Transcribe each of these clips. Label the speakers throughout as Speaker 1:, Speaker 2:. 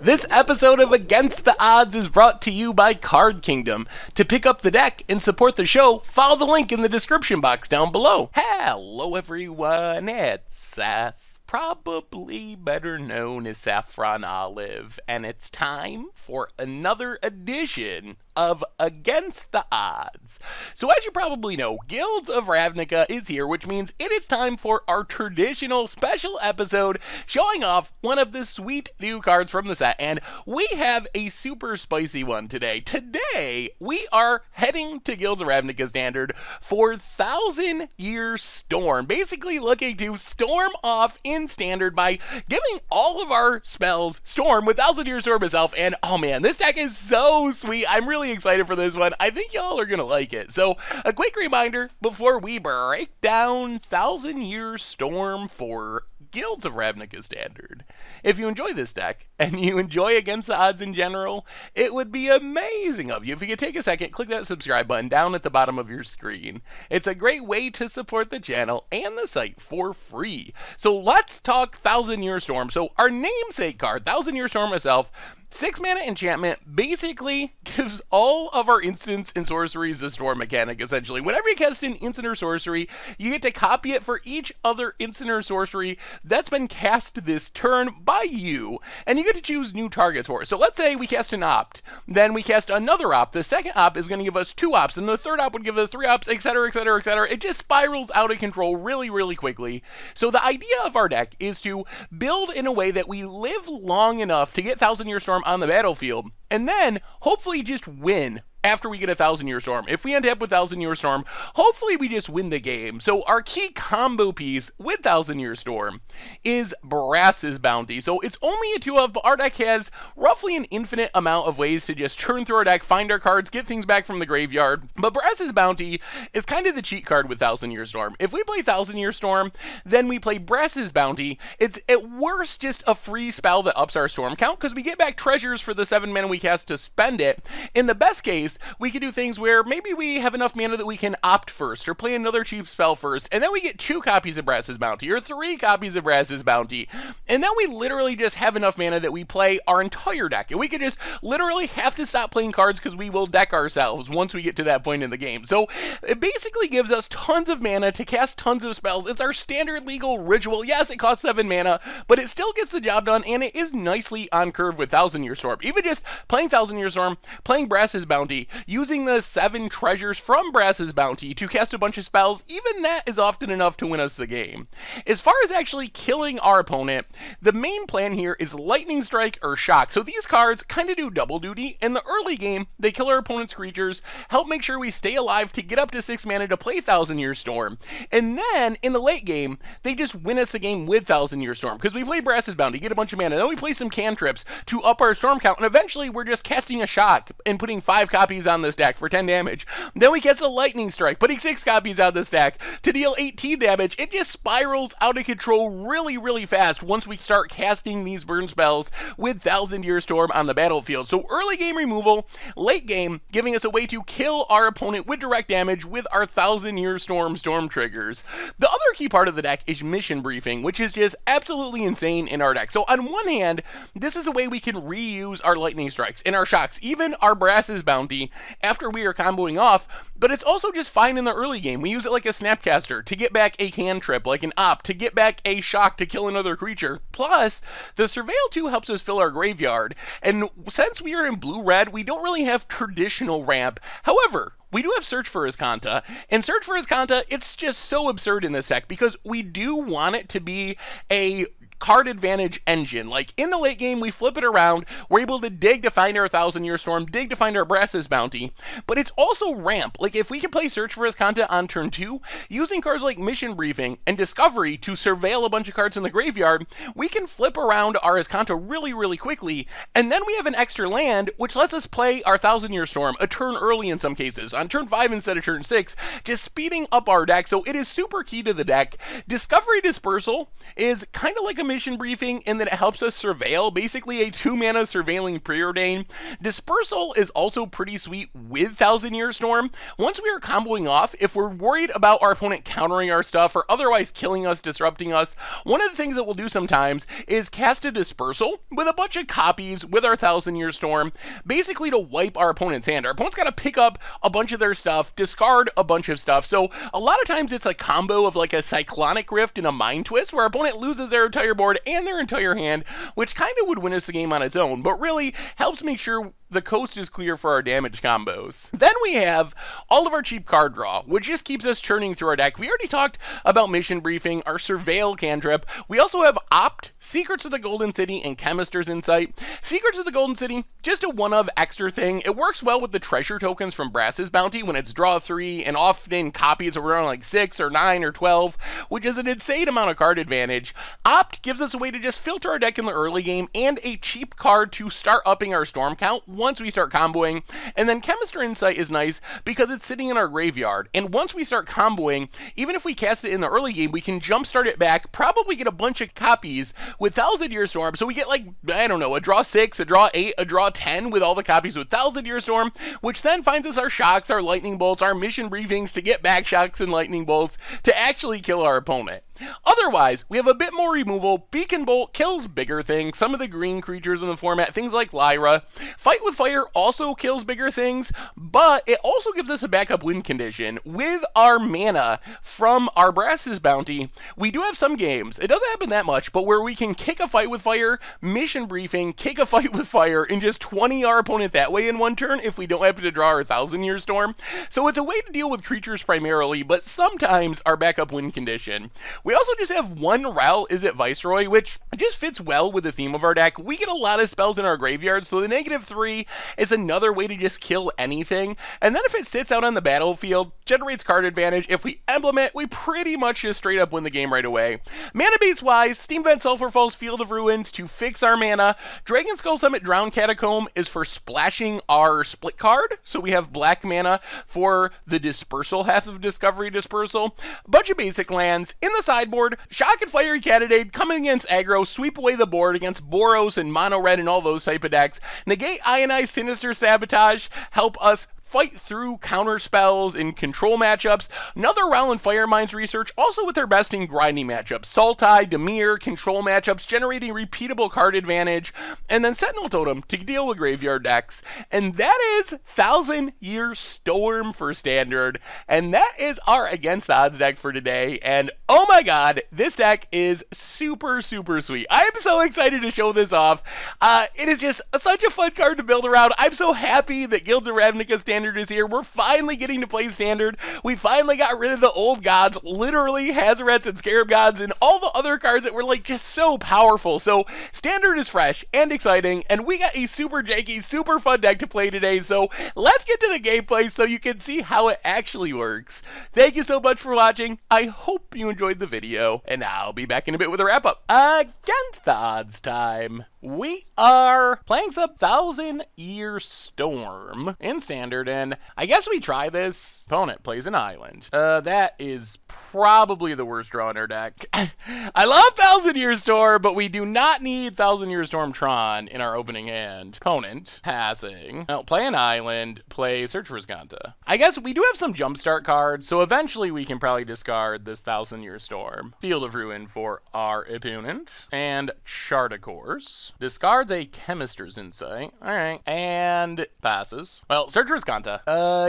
Speaker 1: This episode of Against the Odds is brought to you by Card Kingdom. To pick up the deck and support the show, follow the link in the description box down below. Hello everyone, it's Seth, probably better known as Saffron Olive, and it's time for another edition of Against the Odds. So as you probably know, Guilds of Ravnica is here, which means it is time for our traditional special episode showing off one of the sweet new cards from the set, and we have a super spicy one today. Today, we are heading to Guilds of Ravnica Standard for 1,000 Year Storm, basically looking to storm off in Standard by giving all of our spells Storm with 1,000 Year Storm itself, and oh man, this deck is so sweet. I'm really excited for this one. I think y'all are gonna like it. So a quick reminder before we break down 1,000 Year Storm for Guilds of Ravnica Standard. If you enjoy this deck, and you enjoy Against the Odds in general, it would be amazing of you if you could take a second, click that subscribe button down at the bottom of your screen. It's a great way to support the channel and the site for free. So let's talk 1,000 Year Storm. So our namesake card, 1,000 Year Storm itself, 6 mana enchantment, basically gives all of our instants and sorceries a storm mechanic, essentially. Whenever you cast an instant or sorcery, you get to copy it for each other instant or sorcery that's been cast this turn by you, and you get to choose new targets for it. So let's say we cast an opt, then we cast another opt. The second opt is going to give us 2 opts, and the third opt would give us 3 opts, etc., etc., etc. It just spirals out of control really, really quickly. So the idea of our deck is to build in a way that we live long enough to get 1,000 Year Storm on the battlefield, and then hopefully just win after we get 1,000 Year Storm. If we end up with 1,000 Year Storm, hopefully we just win the game. So our key combo piece with 1,000 Year Storm is Brass's Bounty. So it's only a 2-of, but our deck has roughly an infinite amount of ways to just churn through our deck, find our cards, get things back from the graveyard. But Brass's Bounty is kind of the cheat card with 1,000 Year Storm. If we play 1,000 Year Storm, then we play Brass's Bounty. It's at worst just a free spell that ups our storm count, because we get back treasures for the 7 mana we cast to spend it. In the best case, we can do things where maybe we have enough mana that we can opt first or play another cheap spell first, and then we get 2 copies of Brass's Bounty or 3 copies of Brass's Bounty, and then we literally just have enough mana that we play our entire deck, and we could just literally have to stop playing cards because we will deck ourselves once we get to that point in the game. So it basically gives us tons of mana to cast tons of spells. It's our standard legal ritual. Yes, it costs 7 mana, but it still gets the job done, and it is nicely on curve with 1,000 Year Storm. Even just playing 1,000 Year Storm, playing Brass's Bounty, using the 7 treasures from Brass's Bounty to cast a bunch of spells, even that is often enough to win us the game. As far as actually killing our opponent, the main plan here is Lightning Strike or Shock. So these cards kind of do double duty. In the early game, they kill our opponent's creatures, help make sure we stay alive to get up to 6 mana to play 1,000 Year Storm. And then, in the late game, they just win us the game with 1,000 Year Storm, because we play Brass's Bounty, get a bunch of mana, then we play some cantrips to up our storm count, and eventually we're just casting a Shock and putting 5 copies on the stack for 10 damage. Then we cast a Lightning Strike, putting 6 copies on the stack to deal 18 damage. It just spirals out of control really, really fast once we start casting these burn spells with 1,000 Year Storm on the battlefield. So early game removal, late game giving us a way to kill our opponent with direct damage with our 1,000 Year Storm triggers. The other key part of the deck is Mission Briefing, which is just absolutely insane in our deck. So on one hand, this is a way we can reuse our Lightning Strikes and our Shocks, even our Brass's Bounty, after we are comboing off, but it's also just fine in the early game. We use it like a Snapcaster to get back a cantrip, like an opt, to get back a Shock to kill another creature. Plus, the Surveil 2 helps us fill our graveyard, and since we are in blue-red, we don't really have traditional ramp. However, we do have Search for Azcanta, and Search for Azcanta, it's just so absurd in this deck, because we do want it to be a card advantage engine. Like in the late game, we flip it around, we're able to dig to find our 1,000 Year Storm, dig to find our Brass's Bounty, but it's also ramp. Like if we can play Search for Azcanta on turn 2, using cards like Mission Briefing and Discovery to surveil a bunch of cards in the graveyard, we can flip around our Azcanta really, really quickly, and then we have an extra land, which lets us play our 1,000 Year Storm a turn early in some cases, on turn 5 instead of turn 6, just speeding up our deck. So it is super key to the deck. Discovery Dispersal is kind of like a mission briefing in that it helps us surveil, basically a 2-mana surveilling preordain. Dispersal is also pretty sweet with Thousand Year Storm. Once we are comboing off, if we're worried about our opponent countering our stuff or otherwise killing us, disrupting us, one of the things that we'll do sometimes is cast a Dispersal with a bunch of copies with our Thousand Year Storm, basically to wipe our opponent's hand. Our opponent's got to pick up a bunch of their stuff, discard a bunch of stuff. So a lot of times it's a combo of like a Cyclonic Rift and a Mind Twist where our opponent loses their entire board and their entire hand, which kind of would win us the game on its own, but really helps make sure the coast is clear for our damage combos. Then we have all of our cheap card draw, which just keeps us churning through our deck. We already talked about mission briefing, our surveil cantrip. We also have Opt, Secrets of the Golden City, and Chemister's Insight. Secrets of the Golden City, just a one-of extra thing. It works well with the treasure tokens from Brass's Bounty when it's draw 3 and often copies around like 6 or 9 or 12, which is an insane amount of card advantage. Opt gives us a way to just filter our deck in the early game and a cheap card to start upping our storm count once we start comboing. And then Chemister Insight is nice because it's sitting in our graveyard, and once we start comboing, even if we cast it in the early game, we can jumpstart it back, probably get a bunch of copies with Thousand Year Storm, so we get like, I don't know, a draw 6, a draw 8, a draw 10 with all the copies with Thousand Year Storm, which then finds us our shocks, our lightning bolts, our mission briefings to get back shocks and lightning bolts to actually kill our opponent. Otherwise, we have a bit more removal. Beacon Bolt kills bigger things, some of the green creatures in the format, things like Lyra. Fight with Fire also kills bigger things, but it also gives us a backup win condition. With our mana from our Brass's Bounty, we do have some games, it doesn't happen that much, but where we can kick a Fight with Fire, mission briefing, kick a Fight with Fire, and just 20 our opponent that way in one turn if we don't have to draw our Thousand Year Storm. So it's a way to deal with creatures primarily, but sometimes our backup win condition. We also just have one Ral Izzet Viceroy, which just fits well with the theme of our deck. We get a lot of spells in our graveyard, so the -3 is another way to just kill anything. And then if it sits out on the battlefield, generates card advantage. If we emblem it, we pretty much just straight up win the game right away. Mana base wise, Steamvent Sulfurfall's Field of Ruins to fix our mana. Dragon Skull Summit Drowned Catacomb is for splashing our split card, so we have black mana for the dispersal half of Discovery Dispersal. A bunch of basic lands. In the sideboard, Shock and Fiery Cannonade coming against aggro, sweep away the board against Boros and Mono Red and all those type of decks. Negate Ionized Sinister Sabotage, help us fight through counter spells in control matchups. Another Rowland Firemind's research, also with their best in grinding matchups. Sultai, Dimir, control matchups, generating repeatable card advantage. And then Sentinel Totem to deal with graveyard decks. And that is Thousand Year Storm for Standard. And that is our Against the Odds deck for today. And oh my god, this deck is super, super sweet. I am so excited to show this off. It is just such a fun card to build around. I'm so happy that Guilds of Ravnica Standard is here. We're finally getting to play Standard. We finally got rid of the old gods, literally Hazarets and Scarab Gods and all the other cards that were like just so powerful. So Standard is fresh and exciting, and we got a super janky, super fun deck to play today. So let's get to the gameplay so you can see how it actually works. Thank you so much for watching. I hope you enjoyed the video, and I'll be back in a bit with a wrap up. Against the Odds time. We are playing some Thousand Year Storm in Standard, and I guess we try this. Opponent plays an island. That is probably the worst draw in our deck. I love Thousand Year Storm, but we do not need Thousand Year Storm Tron in our opening hand. Opponent passing. Now, play an island, play Search for Azcanta. I guess we do have some jumpstart cards, so eventually we can probably discard this Thousand Year Storm. Field of Ruin for our opponent, and Chart a Course. Discards a Chemister's Insight. Alright. And passes. Well, Search for Azcanta.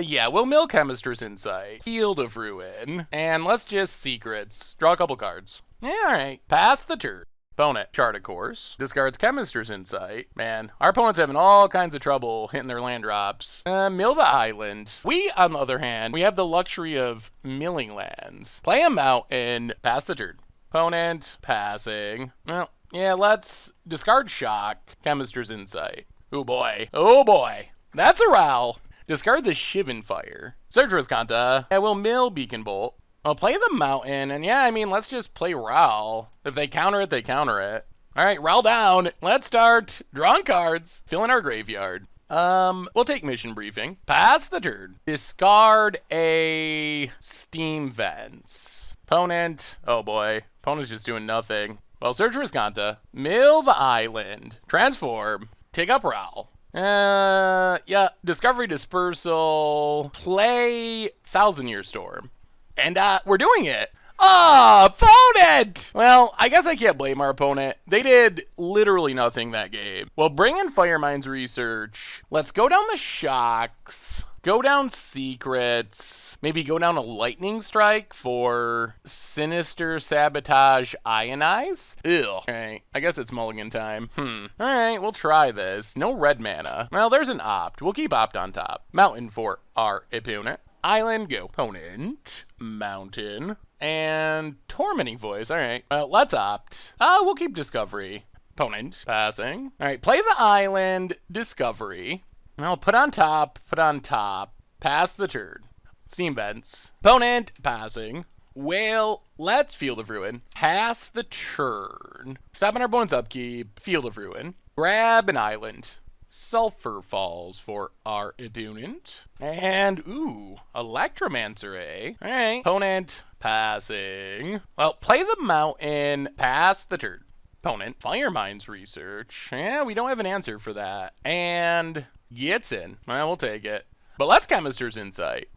Speaker 1: Yeah, we'll mill Chemister's Insight. Field of Ruin. And let's just secrets. Draw a couple cards. Yeah, alright. Pass the turn. Opponent, Chart a Course. Discards Chemister's Insight. Man, our opponent's having all kinds of trouble hitting their land drops. Mill the island. We, on the other hand, we have the luxury of milling lands. Play a mountain. Pass the turn. Opponent, passing. Well, yeah, let's discard Shock, Chemister's Insight. Oh boy. Oh boy. That's a Ral. Discards a Shivan Fire. Search for Azcanta. Yeah, we'll mill Beacon Bolt. I'll play the mountain, and yeah, I mean, let's just play Ral. If they counter it, they counter it. Alright, Ral down. Let's start drawing cards. Fill in our graveyard. We'll take mission briefing. Pass the turn. Discard a Steam Vents. Opponent. Oh boy. Opponent's just doing nothing. Well, search Riscanta, mill the island, transform, take up Growl. Yeah, Discovery Dispersal, play Thousand Year Storm. And, we're doing it. Oh, opponent! Well, I guess I can't blame our opponent. They did literally nothing that game. Well, bring in Firemind's Research. Let's go down the Shocks. Go down Secrets. Maybe go down a Lightning Strike for Sinister Sabotage Ionize? Ew. Alright, I guess it's mulligan time. Alright, we'll try this. No red mana. Well, there's an Opt. We'll keep Opt on top. Mountain for our opponent. Island, go. Opponent. Mountain. And Tormenting Voice. Alright, well, let's Opt. We'll keep Discovery. Opponent. Passing. Alright, play the island. Discovery. Well, put on top. Pass the turn. Steam Vents. Opponent. Passing. Well, let's Field of Ruin. Pass the turn. Stop on our opponent's upkeep. Field of Ruin. Grab an island. Sulfur Falls for our opponent. And, ooh, Electromancer, eh? Alright. Opponent. Passing. Well, play the mountain. Pass the turn. Opponent. Firemind's Research. Yeah, we don't have an answer for that. And gets in. Well, we'll take it. But let's Chemist's Insight.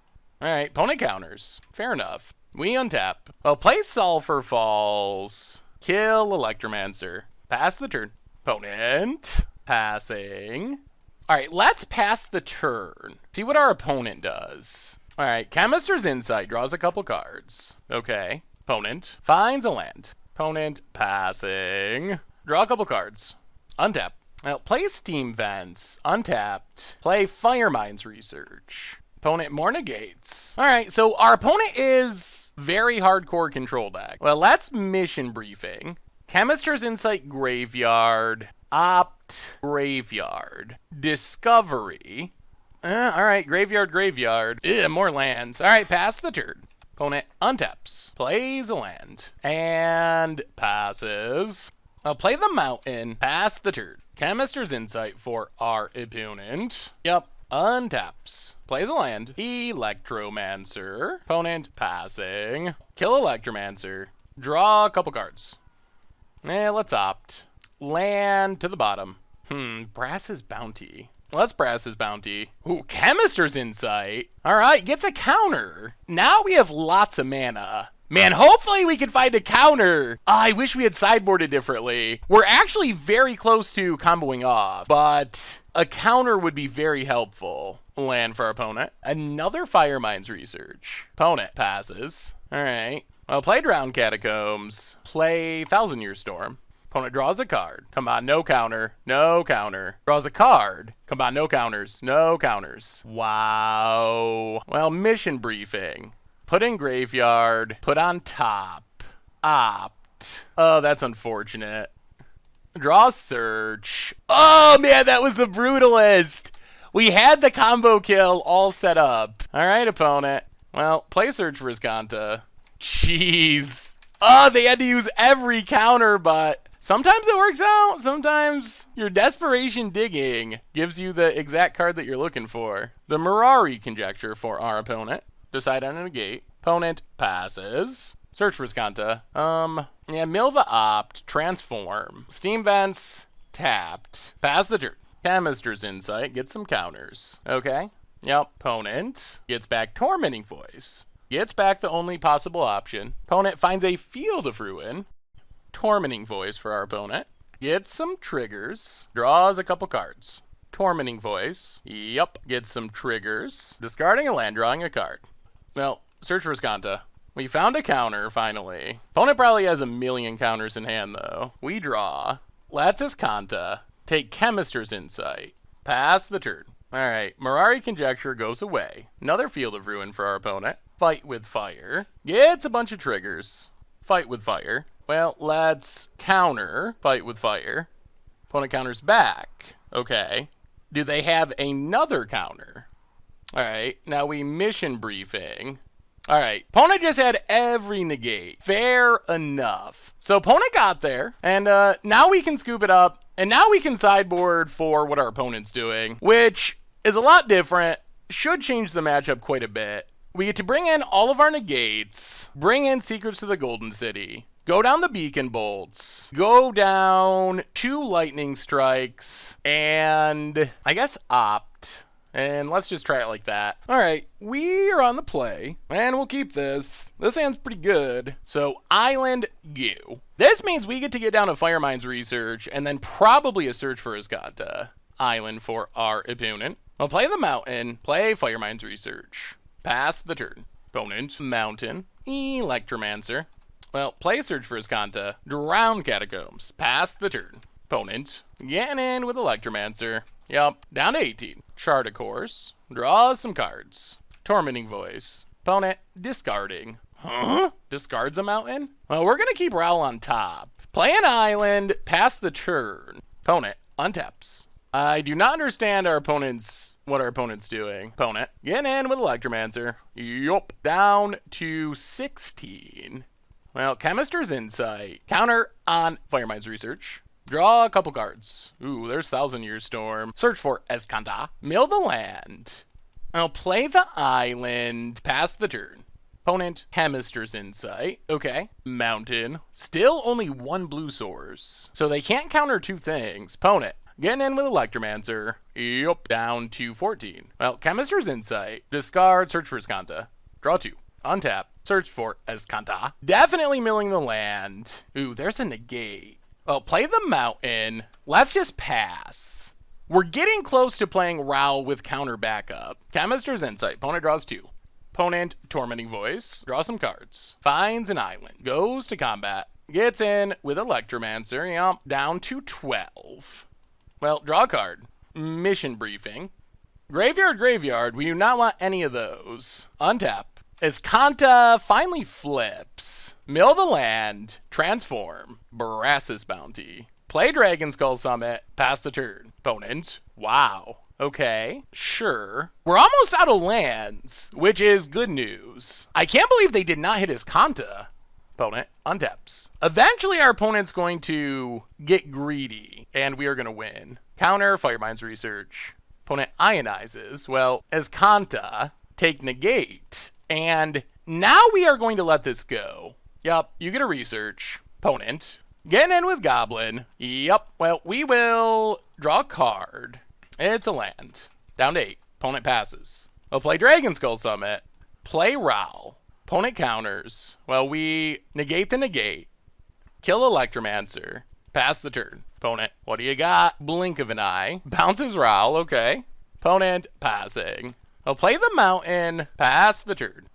Speaker 1: Alright, opponent counters. Fair enough. We untap. Well, play Sulfur Falls. Kill Electromancer. Pass the turn. Opponent. Passing. Alright, let's pass the turn. See what our opponent does. Alright, Chemist's Insight draws a couple cards. Okay. Opponent finds a land. Opponent passing. Draw a couple cards. Untap. Well, play Steam Vents. Untapped. Play Firemind's Research. Opponent more negates. Alright, so our opponent is very hardcore control deck. Well, let's Mission Briefing. Chemist's Insight Graveyard. Opt Graveyard. Discovery. Alright, Graveyard. More lands. Alright, pass the turn. Opponent untaps. Plays a land. And passes. I'll play the mountain. Pass the turn. Chemist's Insight for our opponent. Yep. Untaps. Plays a land. Electromancer. Opponent passing. Kill Electromancer. Draw a couple cards. Let's Opt. Land to the bottom. Brass's Bounty. Let's Brass's Bounty. Ooh, Chemist's Insight. Alright, gets a counter. Now we have lots of mana. Man, hopefully we can find a counter. I wish we had sideboarded differently. We're actually very close to comboing off, but a counter would be very helpful. Land for our opponent. Another Firemind's Research. Opponent passes. Alright. Well, play Drowned Catacombs. Play Thousand Year Storm. Opponent draws a card. Come on, no counter. No counter. Draws a card. Come on, no counters. No counters. Wow. Well, Mission Briefing. Put in Graveyard. Put on top. Opt. Oh, that's unfortunate. Draw Search. Oh, man, that was the Brutalist. We had the combo kill all set up. All right, opponent. Well, play Search Riscanta. Jeez. Oh, they had to use every counter, but sometimes it works out. Sometimes your desperation digging gives you the exact card that you're looking for. The Mirari Conjecture for our opponent. Decide on a negate. Opponent passes. Search Riscanta. Yeah, mill the Opt. Transform. Steam Vents. Tapped. Pass the turn. Chemist's Insight. Get some counters. Okay. Yep. Opponent gets back Tormenting Voice. Gets back the only possible option. Opponent finds a Field of Ruin. Tormenting Voice for our opponent. Gets some triggers. Draws a couple cards. Tormenting Voice. Yep. Gets some triggers. Discarding a land, drawing a card. Well, search Riscanta. We found a counter, finally. Opponent probably has a million counters in hand, though. We draw. Let's Riscanta. Take Chemist's Insight. Pass the turn. Alright, Mirari Conjecture goes away. Another Field of Ruin for our opponent. Fight with Fire. Gets a bunch of triggers. Fight with Fire. Well, let's counter. Fight with Fire. Opponent counters back. Okay. Do they have another counter? Alright, now we Mission Briefing. Alright, opponent just had every negate. Fair enough. So opponent got there, and now we can scoop it up, and now we can sideboard for what our opponent's doing, which is a lot different, should change the matchup quite a bit. We get to bring in all of our negates, bring in Secrets to the Golden City, Go down the Beacon Bolts. Go down 2 Lightning Strikes. And I guess Opt. And let's just try it like that. All right, we are on the play, and we'll keep this. This hand's pretty good. So, Island, go. This means we get to get down to Firemind's Research, and then probably a Search for Azcanta. Island for our opponent. We'll play the Mountain, play Firemind's Research. Pass the turn. Opponent, Mountain, Electromancer. Well, play Search for Azcanta, Drown Catacombs. Pass the turn. Opponent, getting in with Electromancer. Yup, down to 18. Chart a course. Draw some cards. Tormenting Voice. Opponent, discarding. Huh? Discards a Mountain? Well, we're going to keep Raoul on top. Play an Island, pass the turn. Opponent, untaps. I do not understand what our opponent's doing. Opponent, getting in with Electromancer. Yup, down to 16. Well, Chemister's Insight. Counter on Firemind's Research. Draw a couple cards. Ooh, there's Thousand Year Storm. Search for Azcanta. Mill the land. I'll play the Island. Pass the turn. Opponent, Chemister's Insight. Okay. Mountain. Still only 1 blue source. So they can't counter 2 things. Opponent, getting in with Electromancer. Yup, down to 14. Well, Chemister's Insight. Discard, search for Azcanta. Draw 2. Untap. Search for Azcanta. Definitely milling the land. Ooh, there's a negate. Well, play the Mountain. Let's just pass. We're getting close to playing Raoul with counter backup. Chemister's Insight. Opponent draws 2. Opponent, Tormenting Voice. Draw some cards. Finds an Island. Goes to combat. Gets in with Electromancer. Yup, down to 12. Well, draw a card. Mission Briefing. Graveyard. We do not want any of those. Untap. Azcanta finally flips. Mill the land. Transform. Brass's Bounty. Play Dragon Skull Summit. Pass the turn. Opponent. Wow. Okay. Sure. We're almost out of lands, which is good news. I can't believe they did not hit Azcanta. Opponent untaps. Eventually our opponent's going to get greedy, and we are going to win. Counter Firemind's Research. Opponent ionizes. Well, Azcanta, take negate. And now we are going to let this go. Yup, you get a research. Opponent, getting in with Goblin. Yup, well, we will draw a card. It's a land. Down to 8. Opponent passes. We'll play Dragon Skull Summit. Play Raoul. Opponent counters. Well, we negate the negate. Kill Electromancer. Pass the turn. Opponent, what do you got? Blink of an eye. Bounces Raoul, okay. Opponent, passing. I'll play the Mountain. Pass the turn.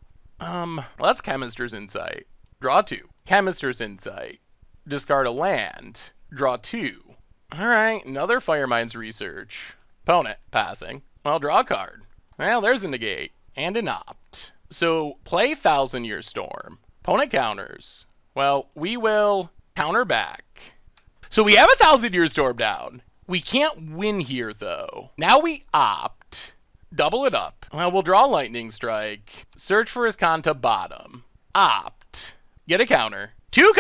Speaker 1: Let's Chemister's Insight. Draw 2. Chemister's Insight. Discard a land. Draw 2. Alright, another Firemind's Research. Opponent, passing. Well, draw a card. Well, there's a negate. And an opt. So, play Thousand Year Storm. Opponent counters. Well, we will counter back. So we have a Thousand Year Storm down. We can't win here, though. Now we opt. Double it up. Well, we'll draw Lightning Strike. Search for Azcanta bottom. Opt. Get a counter. 3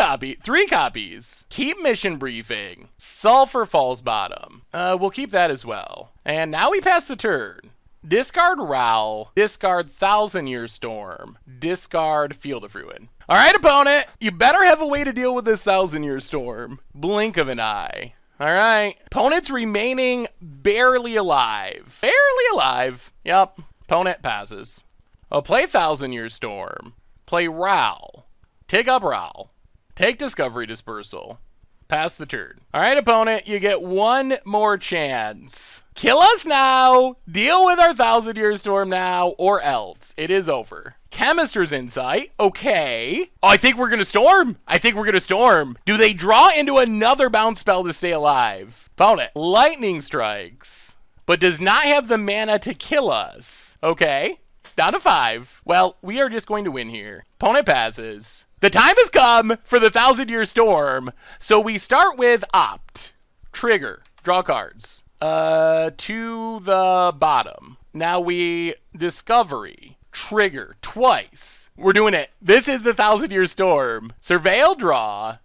Speaker 1: copies. Keep Mission Briefing. Sulfur Falls bottom. We'll keep that as well. And now we pass the turn. Discard Raoul. Discard Thousand Year Storm. Discard Field of Ruin. All right, opponent. You better have a way to deal with this Thousand Year Storm. Blink of an eye. All right. Opponent's remaining barely alive. Barely alive. Yep. Opponent passes. I'll play Thousand Year Storm. Play Raoul. Take up Raoul. Take Discovery Dispersal. Pass the turn. All right, opponent, you get 1 more chance. Kill us now. Deal with our Thousand Year Storm now, or else it is over. Chemister's Insight. Okay. Oh, I think we're going to storm. Do they draw into another bounce spell to stay alive? Opponent. Lightning Strikes. But does not have the mana to kill us. Okay. Down to 5. Well, we are just going to win here. Opponent passes. The time has come for the Thousand Year Storm. So we start with Opt. Trigger. Draw cards. To the bottom. Now we Discovery. Trigger. Twice. We're doing it. This is the Thousand Year Storm. Surveil, draw.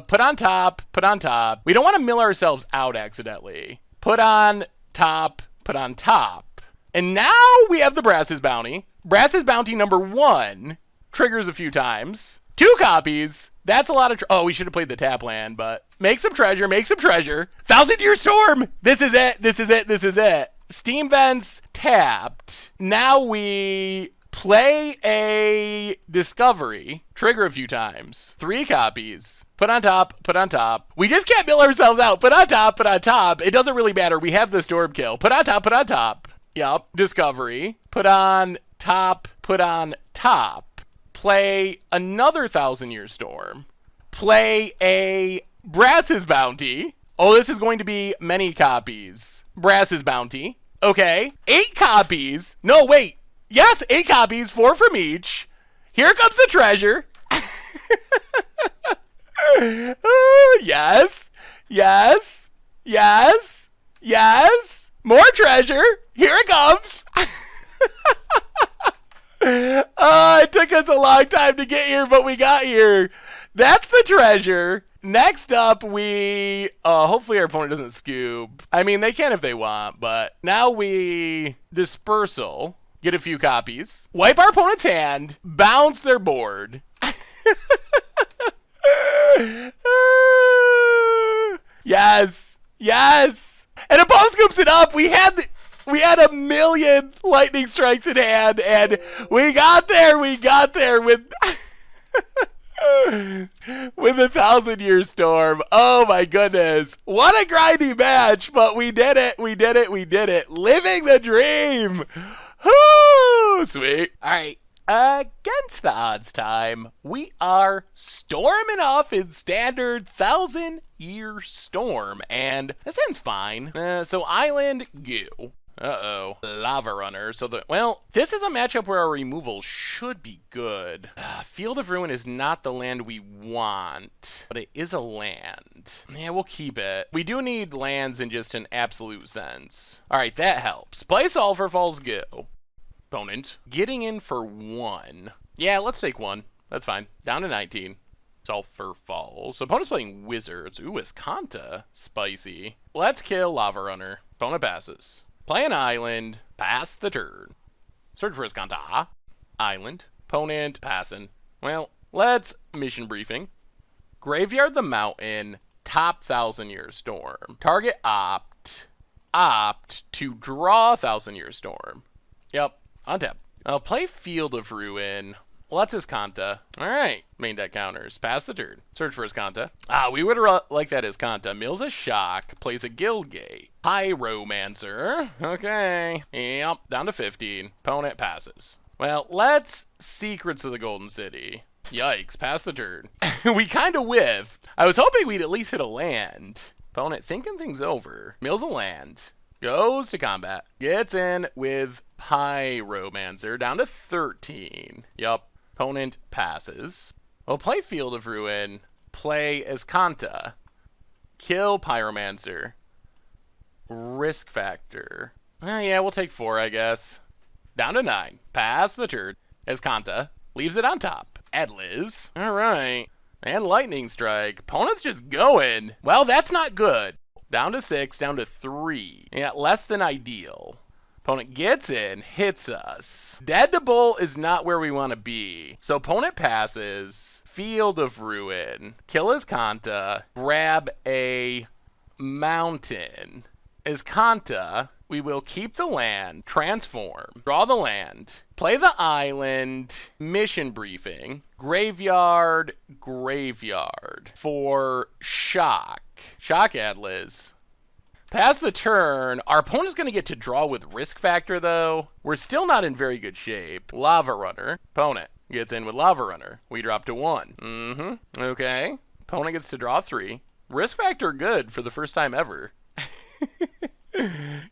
Speaker 1: Put on top. Put on top. We don't want to mill ourselves out accidentally. Put on top. Put on top. And now we have the Brass's Bounty. Brass's Bounty number 1 triggers a few times. 2 copies. That's a lot of... oh, we should have played the tap land, but... make some treasure, make some treasure. 1,000-Year Storm! This is it, this is it, this is it. Steam Vents tapped. Now we play a Discovery. Trigger a few times. 3 copies. Put on top, put on top. We just can't mill ourselves out. Put on top, put on top. It doesn't really matter. We have the Storm Kill. Put on top, put on top. Yup. Discovery. Put on top, put on top. Play another 1,000-Year Storm. Play a Brass's Bounty. Oh, this is going to be many copies. Brass's Bounty. Okay. 8 copies. No, wait. Yes, 8 copies. 4 from each. Here comes the treasure. Yes. Yes. Yes. Yes. More treasure. Here it comes. It took us a long time to get here, but we got here. That's the treasure. Next up, we... hopefully our opponent doesn't scoop. I mean, they can if they want, but now we dispersal, get a few copies, wipe our opponent's hand, bounce their board. Yes. Yes. And opponent scoops it up. We had 1,000,000 lightning strikes in hand, and we got there with... with a 1,000-Year Storm. Oh my goodness. What a grindy match, but we did it. We did it. We did it. Living the dream. Woo! Sweet. All right. Against the odds time, we are storming off in standard 1,000-Year Storm, and that sounds fine. So Island, go. Uh-oh. Lava Runner. So, this is a matchup where our removal should be good. Field of Ruin is not the land we want, but it is a land. Yeah, we'll keep it. We do need lands in just an absolute sense. All right, that helps. Play Sulfur Falls, go. Opponent getting in for 1. Yeah, let's take 1. That's fine. Down to 19. Sulfur Falls. Opponent's playing Wizards. Ooh, Escanta. Spicy. Let's kill Lava Runner. Opponent passes. Play an island, pass the turn. Search for Escanta. Island. Opponent passing. Well, let's mission briefing. Graveyard the Mountain, top 1,000-Year Storm. Target opt to draw 1,000-Year Storm. Yep, untap. I'll play Field of Ruin. Let's Escanta. All right, main deck counters. Pass the turn. Search for Escanta. We would like that Escanta. Mills a Shock. Plays a Guildgate. Pyromancer. Okay. Yep, down to 15. Opponent passes. Well, let's Secrets of the Golden City. Yikes, pass the turn. We kind of whiffed. I was hoping we'd at least hit a land. Opponent thinking things over. Mills a land. Goes to combat. Gets in with Pyromancer. Down to 13. Yup. Opponent passes. We'll play Field of Ruin. Play Escanta. Kill Pyromancer. Risk factor. Yeah, we'll take 4, I guess. Down to 9. Pass the turn. Escanta. Leaves it on top. Adliz. Alright. And Lightning Strike. Opponent's just going. Well, that's not good. Down to 6. Down to 3. Yeah, less than ideal. Opponent gets in, hits us. Dead to Bull is not where we want to be. So opponent passes. Field of Ruin. Kill Escanta. Grab a mountain. Escanta. We will keep the land. Transform. Draw the land. Play the island. Mission briefing. Graveyard. Graveyard. For Shock. Shock Adliz. Pass the turn. Our opponent's going to get to draw with Risk Factor, though. We're still not in very good shape. Lava Runner. Opponent gets in with Lava Runner. We drop to 1. Okay. Opponent gets to draw 3. Risk Factor good for the first time ever.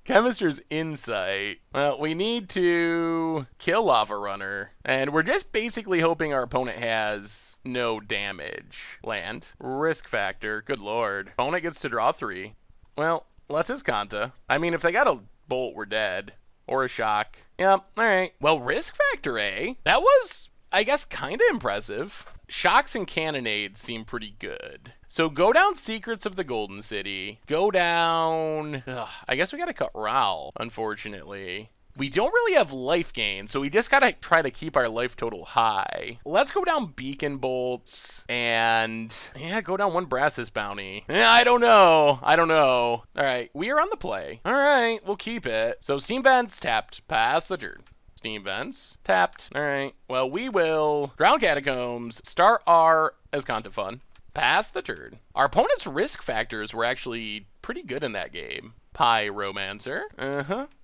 Speaker 1: Chemister's Insight. Well, we need to kill Lava Runner. And we're just basically hoping our opponent has no damage. Land. Risk Factor. Good lord. Opponent gets to draw 3. Well, let's Escanta. I mean, if they got a Bolt, we're dead. Or a Shock. Yep, alright. Well, Risk Factor, eh? That was, I guess, kind of impressive. Shocks and Cannonades seem pretty good. So go down Secrets of the Golden City. Go down... I guess we gotta cut Ral, unfortunately. We don't really have life gain, so we just gotta try to keep our life total high. Let's go down Beacon Bolts and, yeah, go down one Brassus Bounty. I don't know. All right, we are on the play. All right, we'll keep it. So Steam Vents tapped, pass the turn. Steam Vents tapped. All right, well, we will Drown Catacombs, start our Azcanta Fun, pass the turn. Our opponent's risk factors were actually pretty good in that game. Pyromancer,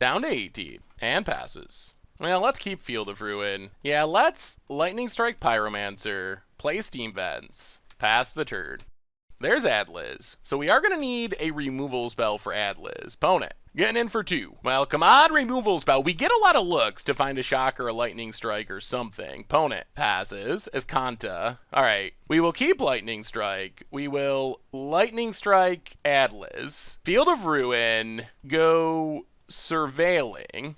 Speaker 1: down to 18, and passes. Well, let's keep Field of Ruin. Yeah, let's Lightning Strike Pyromancer, play Steam Vents, pass the turn. There's Adliz. So we are going to need a removal spell for Adliz. Opponent, getting in for 2. Well, come on, removal spell. We get a lot of looks to find a shock or a lightning strike or something. Opponent passes Azcanta. All right, we will keep Lightning Strike. We will Lightning Strike Adliz. Field of Ruin, go Surveilling.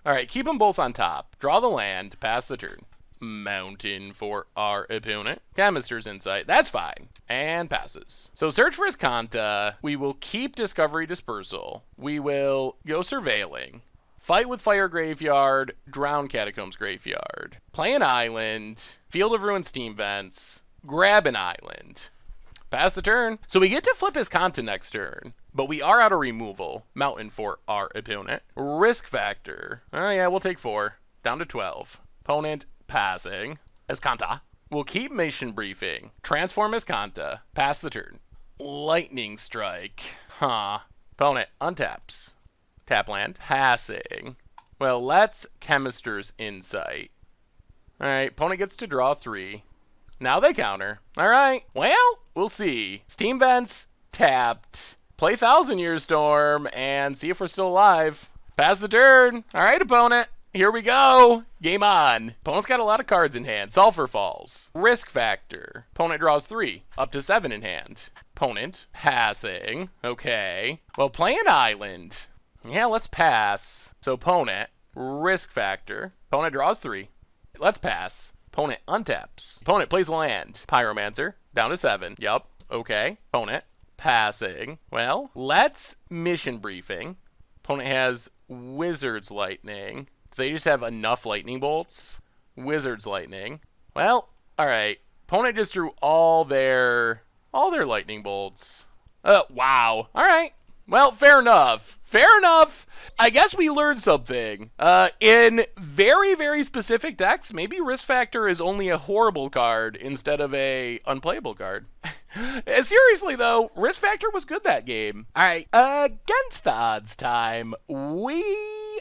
Speaker 1: All right, keep them both on top. Draw the land, pass the turn. Mountain for our opponent. Chemist's Insight, that's fine. And passes. So search for Azcanta. We will keep Discovery Dispersal. We will go Surveilling. Fight with Fire Graveyard. Drown Catacombs Graveyard. Play an island. Field of Ruin Steam Vents. Grab an island. Pass the turn. So we get to flip Azcanta next turn. But we are out of removal. Mountain for our opponent. Risk factor. Oh yeah, we'll take 4. Down to 12. Opponent passing. Azcanta. We'll keep Mission Briefing. Transform Azcanta. Pass the turn. Lightning Strike. Opponent untaps. Tap land. Passing. Well, let's Chemist's Insight. Alright, opponent gets to draw 3. Now they counter. Alright, well, we'll see. Steam Vents tapped. Play Thousand Year Storm and see if we're still alive. Pass the turn. Alright, opponent. Here we go. Game on. Opponent's got a lot of cards in hand. Sulfur Falls. Risk factor. Opponent draws 3. Up to 7 in hand. Opponent passing. Okay. Well, play an island. Yeah, let's pass. So opponent, risk factor. Opponent draws 3. Let's pass. Opponent untaps. Opponent plays land. Pyromancer. Down to 7. Yup. Okay. Opponent passing. Well, let's Mission Briefing. Opponent has Wizard's Lightning. They just have enough lightning bolts. Wizard's Lightning. Well, all right. Opponent just drew all their lightning bolts. Wow. All right. Well, fair enough. Fair enough. I guess we learned something. In very, very specific decks, maybe Risk Factor is only a horrible card instead of a unplayable card. Seriously, though, Risk Factor was good that game. All right, against the odds time, we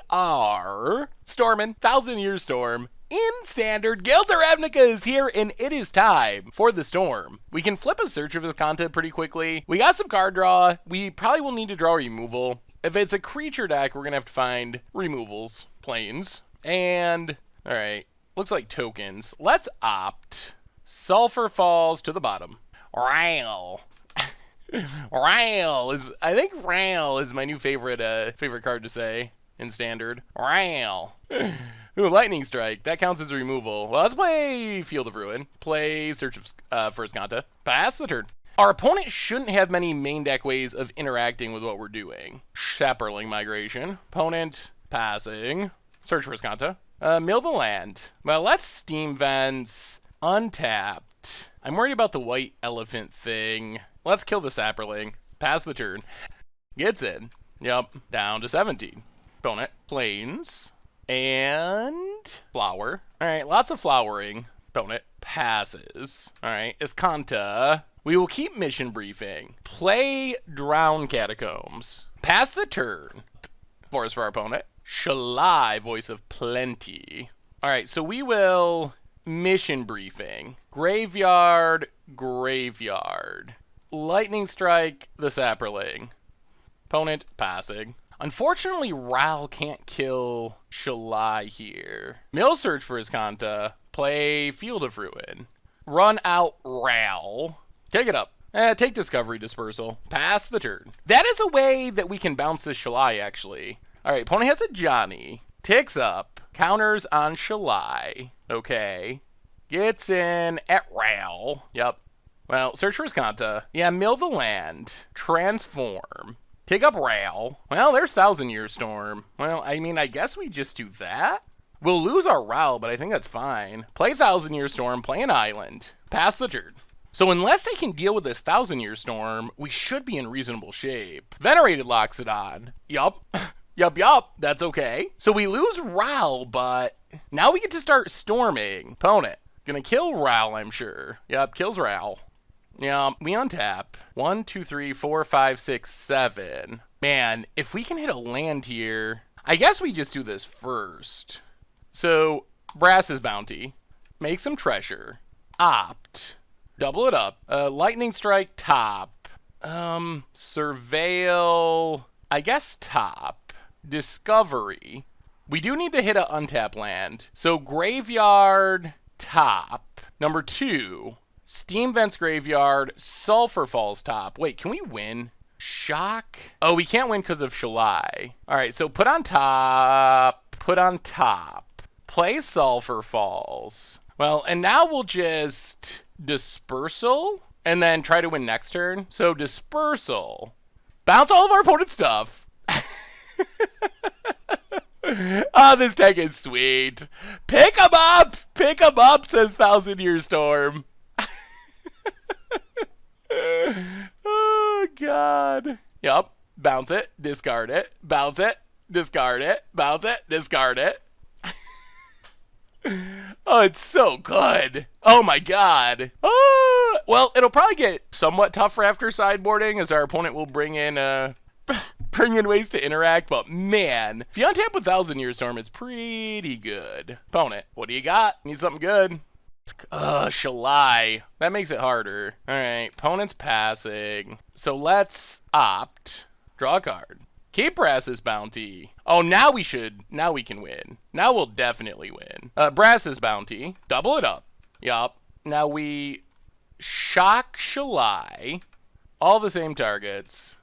Speaker 1: are storming Thousand Year Storm. In Standard, Gilda Ravnica is here, and it is time for the storm. We can flip a Search of Azcanta pretty quickly. We got some card draw. We probably will need to draw removal. If it's a creature deck, we're going to have to find removals, planes, and, all right, looks like tokens. Let's opt. Sulfur Falls to the bottom. Ral. Ral is, I think Ral is my new favorite card to say in Standard. Ral. Ooh, Lightning Strike. That counts as removal. Well, let's play Field of Ruin. Play Search for Azcanta. Pass the turn. Our opponent shouldn't have many main deck ways of interacting with what we're doing. Chaperling Migration. Opponent passing. Search for Azcanta. Mill the land. Well, let's Steam Vents. Untapped. I'm worried about the white elephant thing. Let's kill the Sapperling. Pass the turn. Gets in. Yup. Down to 17. Opponent. Plains. And flower. All right, lots of flowering. Opponent passes. All right, Azcanta. We will keep Mission Briefing. Play Drown Catacombs. Pass the turn. Forest for our opponent. Shalai, Voice of Plenty. All right, so we will Mission Briefing. Graveyard, Graveyard. Lightning Strike, the Sapperling. Opponent passing. Unfortunately, Ral can't kill Shalai here. Mill Search for Azcanta. Play Field of Ruin. Run out Ral. Take it up. Take Discovery Dispersal. Pass the turn. That is a way that we can bounce this Shalai, actually. All right, opponent has a Johnny. Ticks up. Counters on Shalai. Okay. Gets in at Ral. Yep. Well, Search for Azcanta. Yeah, mill the land. Transform. Take up Ral. Well, there's Thousand Year Storm. Well, I mean, I guess we just do that. We'll lose our Ral, but I think that's fine. Play Thousand Year Storm, play an island. Pass the turn. So unless they can deal with this Thousand Year Storm, we should be in reasonable shape. Venerated Loxodon. Yup. Yup. That's okay. So we lose Ral, but now we get to start storming. Opponent. Gonna kill Ral, I'm sure. Yep, kills Ral. Yeah, we untap. 1, 2, 3, 4, 5, 6, 7. Man, if we can hit a land here, I guess we just do this first. So, Brass's Bounty. Make some treasure. Opt. Double it up. Lightning Strike, top. Surveil, I guess top. Discovery. We do need to hit an untap land. So, Graveyard, top. Number 2. Steam Vents Graveyard, Sulphur Falls top. Wait, can we win? Shock? Oh, we can't win because of Shalai. All right, so put on top. Put on top. Play Sulphur Falls. Well, and now we'll just Dispersal and then try to win next turn. So Dispersal. Bounce all of our opponent's stuff. Oh, this deck is sweet. Pick 'em up! Pick 'em up, says Thousand Year Storm. Oh, God. Yup. Bounce it. Discard it. Bounce it. Discard it. Bounce it. Discard it. Oh, it's so good. Oh, my God. Oh, well, it'll probably get somewhat tougher after sideboarding as our opponent will bring in ways to interact. But, man, if you untap with Thousand Year Storm, it's pretty good. Opponent, what do you got? Need something good. Shalai. That makes it harder. All right, opponent's passing. So let's opt. Draw a card. Keep Brass's Bounty. Oh, now we can win. Now we'll definitely win. Brass's Bounty. Double it up. Yup. Now we shock Shalai. All the same targets.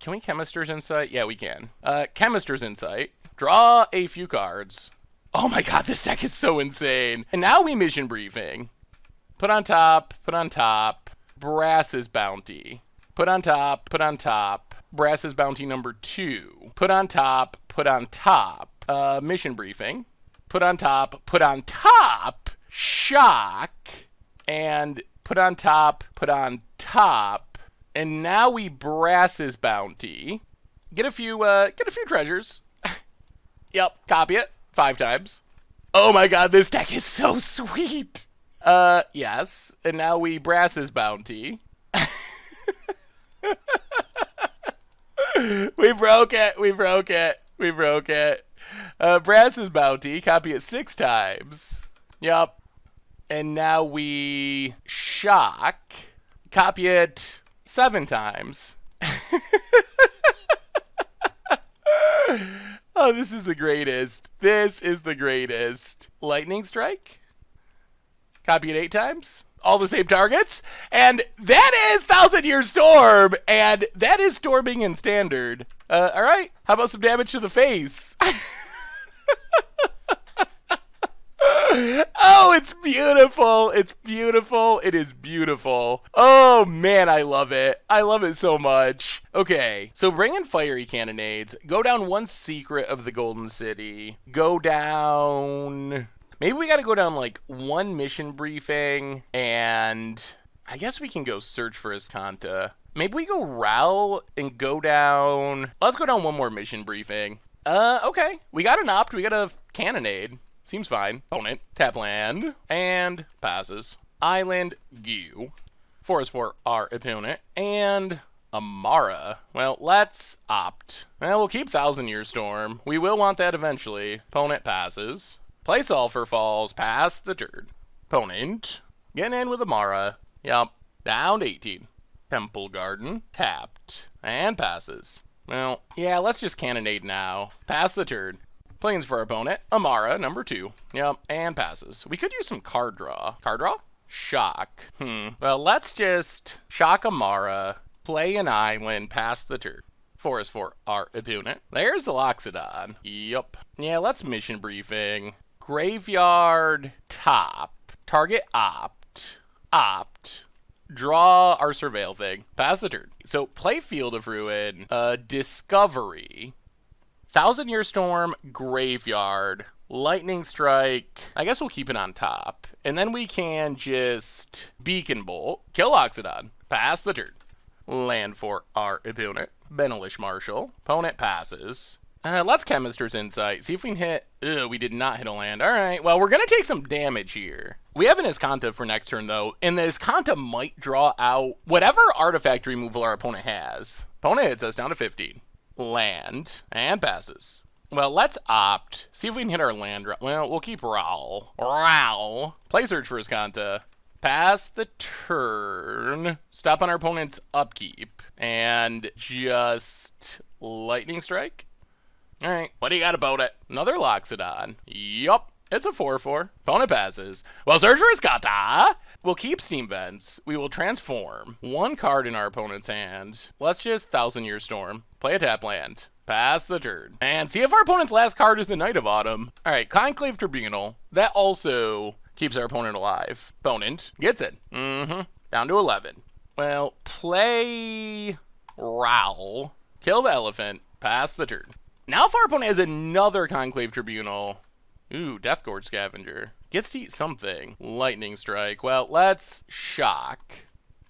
Speaker 1: Can we Chemister's Insight? Yeah, we can. Chemister's Insight. Draw a few cards. Oh my God, this deck is so insane. And now we Mission Briefing. Put on top, put on top. Brass's Bounty. Put on top, put on top. Brass's Bounty number 2. Put on top, put on top. Mission Briefing. Put on top, put on top. Shock. And put on top, put on top. And now we Brass's Bounty. Get a few treasures. Yep, copy it. 5 times. Oh my God, this deck is so sweet. Yes. And now we Brass's Bounty. We broke it. Brass's Bounty. Copy it 6 times. Yup. And now we shock. Copy it 7 times. Oh, this is the greatest. This is the greatest. Lightning Strike. Copy it 8 times. All the same targets. And that is Thousand Year Storm. And that is storming in standard. All right. How about some damage to the face? Oh, it's beautiful. It's beautiful. It is beautiful. Oh, man, I love it. I love it so much. Okay, so bring in Fiery Cannonades. Go down 1 secret of the Golden City. Go down... Maybe we got to go down, like, 1 Mission Briefing. And I guess we can go search for Azcanta. Maybe we go Ral and go down... Let's go down 1 more Mission Briefing. Okay. We got an opt. We got a Cannonade. Seems fine. Opponent. Tap land. And passes. Island. Gyu. Forest for our opponent. And Amara. Well, let's opt. Well, we'll keep Thousand Year Storm. We will want that eventually. Opponent passes. Play Sulphur Falls. Pass the turn. Opponent. Getting in with Amara. Yup. Down to 18. Temple Garden. Tapped. And passes. Well, yeah, let's just Cannonade now. Pass the turn. Plains for our opponent. Amara, number 2. Yep, and passes. We could use some card draw. Card draw? Shock. Well, let's just shock Amara, play an island, pass the turn. Forest for our opponent. There's the Loxodon. Yup. Yeah, let's Mission Briefing. Graveyard top. Target opt. Opt. draw our Surveil thing. Pass the turn. So play Field of Ruin, Discovery, Thousand Year Storm, Graveyard, Lightning Strike. I guess we'll keep it on top. And then we can just Beacon Bolt, kill Loxodon, pass the turn. Land for our opponent. Benalish Marshal. Opponent passes. Let's Chemister's Insight. See if we can hit... we did not hit a land. All right. Well, we're going to take some damage here. We have an Iskanta for next turn, though. And the Iskanta might draw out whatever artifact removal our opponent has. Opponent hits us down to 15. Land. And passes. Well, let's opt. See if we can hit our land. Well, we'll keep Raoul. Raoul. Play Search for Iskanta. Pass the turn. Stop on our opponent's upkeep. And just Lightning Strike. All right, what do you got about it? Another Loxodon. Yup, it's a 4/4. Opponent passes. Well, Search for Iskanta. We'll keep Steam Vents. We will transform one card in our opponent's hand. Let's just Thousand Year Storm. Play a tap land. Pass the turn. And see if our opponent's last card is the Knight of Autumn. All right, Conclave Tribunal. That also keeps our opponent alive. Opponent gets it. Down to 11. Well, play Raoul. Kill the elephant. Pass the turn. Now if our opponent has another Conclave Tribunal, Deathgorge Scavenger, gets to eat something. Lightning Strike. Well, let's shock.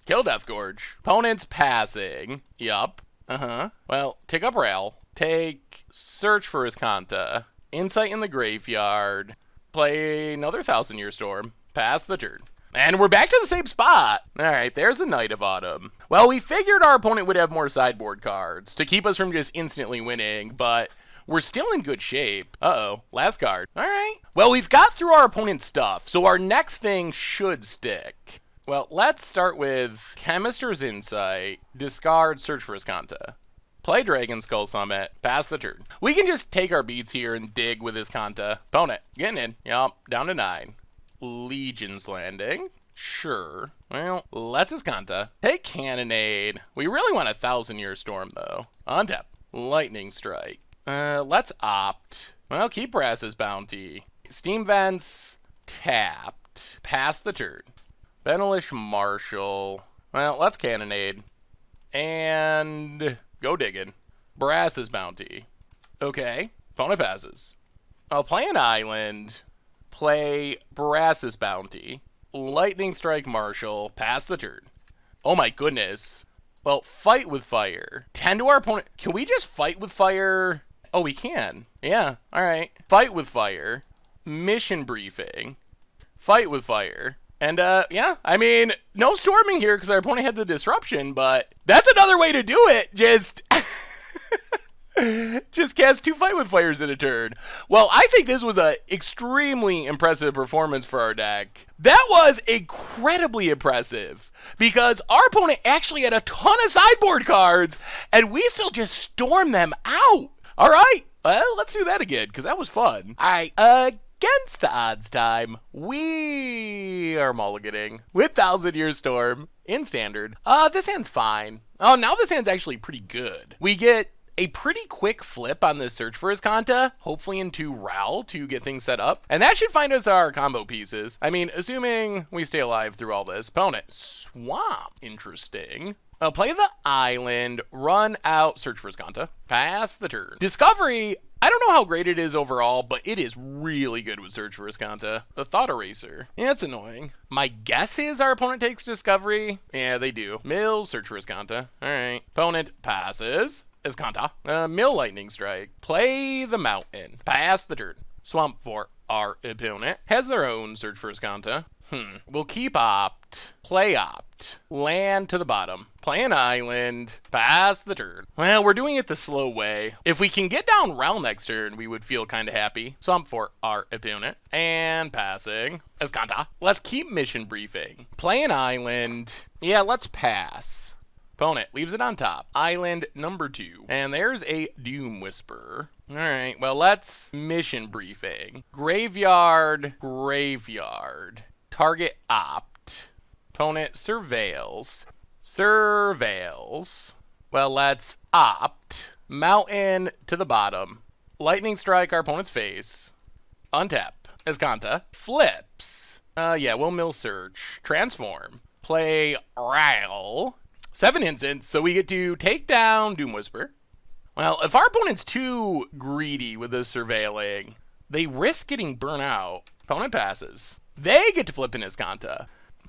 Speaker 1: Kill Deathgorge. Opponent's passing. Yup. Well, take up Rail. Take Search for Iskanta. Insight in the Graveyard. Play another Thousand Year Storm. Pass the turn. And we're back to the same spot. All right, there's the Knight of Autumn. Well, we figured our opponent would have more sideboard cards to keep us from just instantly winning, but we're still in good shape. Uh-oh, last card. All right. Well, we've got through our opponent's stuff, so our next thing should stick. Well, let's start with Chemister's Insight, discard Search for Iskanta. Play Dragon Skull Summit, pass the turn. We can just take our beats here and dig with Iskanta. Opponent, getting in. Yup, down to 9. Legion's Landing. Sure. Well, let's Iskanta. Take Cannonade. We really want a Thousand Year Storm, though. Untap. Lightning Strike. Let's opt. Well, keep Brass's Bounty. Steam Vents. Tapped. Pass the turn. Benalish Marshal. Well, let's Cannonade. And go digging. Brass's Bounty. Okay. Opponent passes. I'll play an island. Play Brass's Bounty. Lightning Strike Marshal. Pass the turn. Oh my goodness. Well, Fight with Fire. 10 to our opponent. Can we just Fight with Fire? Oh, we can. Yeah. All right. Fight with Fire. Mission Briefing. Fight with Fire. And, yeah. I mean, no storming here because our opponent had the disruption, but that's another way to do it. Just... Just cast 2 Fight with Fires in a turn. Well, I think this was an extremely impressive performance for our deck. That was incredibly impressive because our opponent actually had a ton of sideboard cards and we still just stormed them out. All right, well, let's do that again because that was fun. All right, against the odds time, we are mulliganing with Thousand Year Storm in Standard. This hand's fine. Oh, now this hand's actually pretty good. We get a pretty quick flip on this Search for Iskanta, hopefully into Raoul to get things set up. And that should find us our combo pieces. I mean, assuming we stay alive through all this. Opponent, Swamp. Interesting. I'll play the island, run out, Search for Iskanta, pass the turn. Discovery, I don't know how great it is overall, but it is really good with Search for Iskanta. The Thought Eraser. Yeah, it's annoying. My guess is our opponent takes Discovery. Yeah, they do. Mill, Search for Iskanta. All right. Opponent passes. Iskanta. Mill Lightning Strike. Play the Mountain. Pass the turn. Swamp for our opponent. Has their own Search for Iskanta. We'll keep opt. Play opt. Land to the bottom. Play an island. Pass the turn. Well, we're doing it the slow way. If we can get down Raoul next turn, we would feel kind of happy. Swamp for our opponent. And passing. Iskanta. Let's keep Mission Briefing. Play an island. Yeah, let's pass. Opponent leaves it on top. Island number 2. And there's a Doom Whisperer. All right, well, let's Mission Briefing. Graveyard, Graveyard. Target opt. Opponent surveils. Surveils. Well, let's opt. Mountain to the bottom. Lightning Strike our opponent's face. Untap. Iskanta. Flips. Yeah, we'll Mill Search. Transform. play Ral. 7 instants, so we get to take down Doomwhisper. Well, if our opponent's too greedy with this surveilling, they risk getting burnt out. Opponent passes. They get to flip in his Kanta.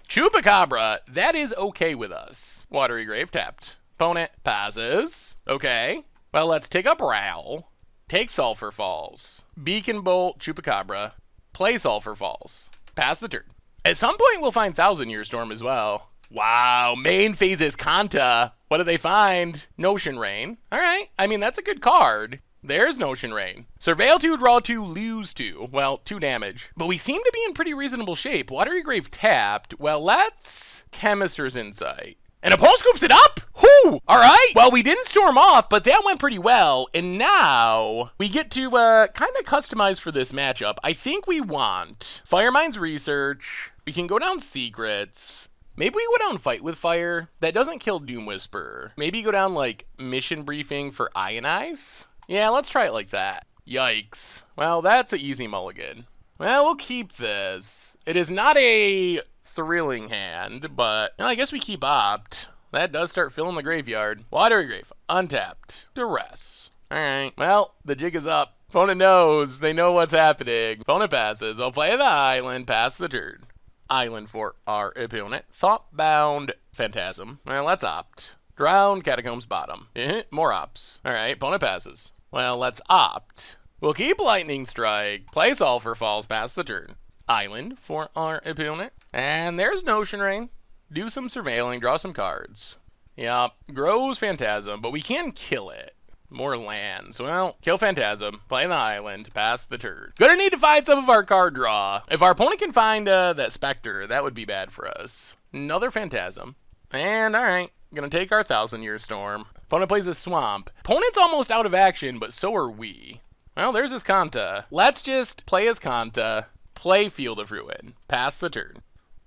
Speaker 1: Chupacabra, that is okay with us. Watery Grave tapped. Opponent passes. Okay. Well, let's take up Ral. Take Sulphur Falls. Beacon Bolt, Chupacabra. Play Sulphur Falls. Pass the turn. At some point, we'll find Thousand Year Storm as well. Wow, main phase is Kanta. What do they find? Notion Rain. All right. I mean, that's a good card. There's Notion Rain. Surveil 2, draw 2, lose 2. Well, 2 damage. But we seem to be in pretty reasonable shape. Watery Grave tapped. Well, let's Chemister's Insight. And a Pulse scoops it up? Whoo! All right. Well, we didn't storm off, but that went pretty well. And now we get to kind of customize for this matchup. I think we want Firemind's Research. We can go down Secrets. Maybe we go down Fight with Fire. That doesn't kill Doomwhisper. Maybe go down, like, Mission Briefing for Ionize? Yeah, let's try it like that. Yikes. Well, that's an easy mulligan. Well, we'll keep this. It is not a thrilling hand, but I guess we keep Opt. That does start filling the graveyard. Watery Grave, untapped. Duress. Alright, well, the jig is up. Opponent knows. They know what's happening. Opponent passes. I'll play the island, pass the turn. Island for our opponent. Thoughtbound Phantasm. Well, let's Opt. Drown Catacombs bottom. More Ops. Alright, opponent passes. Well, let's Opt. We'll keep Lightning Strike. Play Sulphur Falls, pass the turn. Island for our opponent. And there's Notion Rain. Do some surveilling, draw some cards. Yeah, grows Phantasm, but we can kill it. More lands. Well, kill Phantasm, play the island, pass the turn. Gonna need to find some of our card draw. If our opponent can find that Spectre, that would be bad for us. Another Phantasm. And alright, gonna take our Thousand Year Storm. Opponent plays a Swamp. Opponent's almost out of action, but so are we. Well, there's his Kanta. Let's just play his Kanta. Play Field of Ruin. Pass the turn.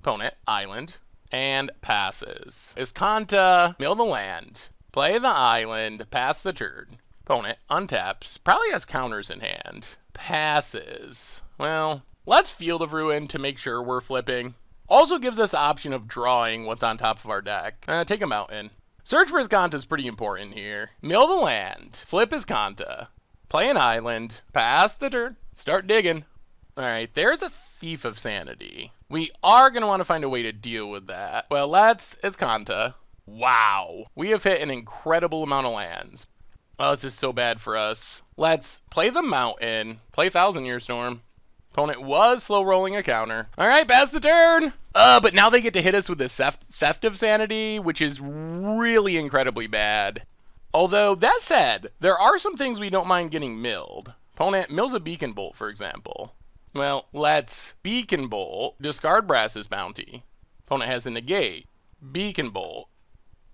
Speaker 1: Opponent, island, and passes. His Kanta, mill the land. Play the island, pass the turn. Opponent, untaps. Probably has counters in hand. Passes. Well, let's Field of Ruin to make sure we're flipping. Also gives us the option of drawing what's on top of our deck. Take a mountain. Search for his Kanta is pretty important here. Mill the land. Flip his Kanta. Play an island. Pass the turn. Start digging. Alright, there's a Thief of Sanity. We are going to want to find a way to deal with that. Well, let's Kanta. Wow. We have hit an incredible amount of lands. Oh, this is so bad for us. Let's play the mountain. Play Thousand Year Storm. Opponent was slow rolling a counter. Alright, pass the turn. But now they get to hit us with this Theft of Sanity, which is really incredibly bad. Although, that said, there are some things we don't mind getting milled. Opponent mills a Beacon Bolt, for example. Well, let's Beacon Bolt, discard Brass's Bounty. Opponent has a negate. Beacon Bolt.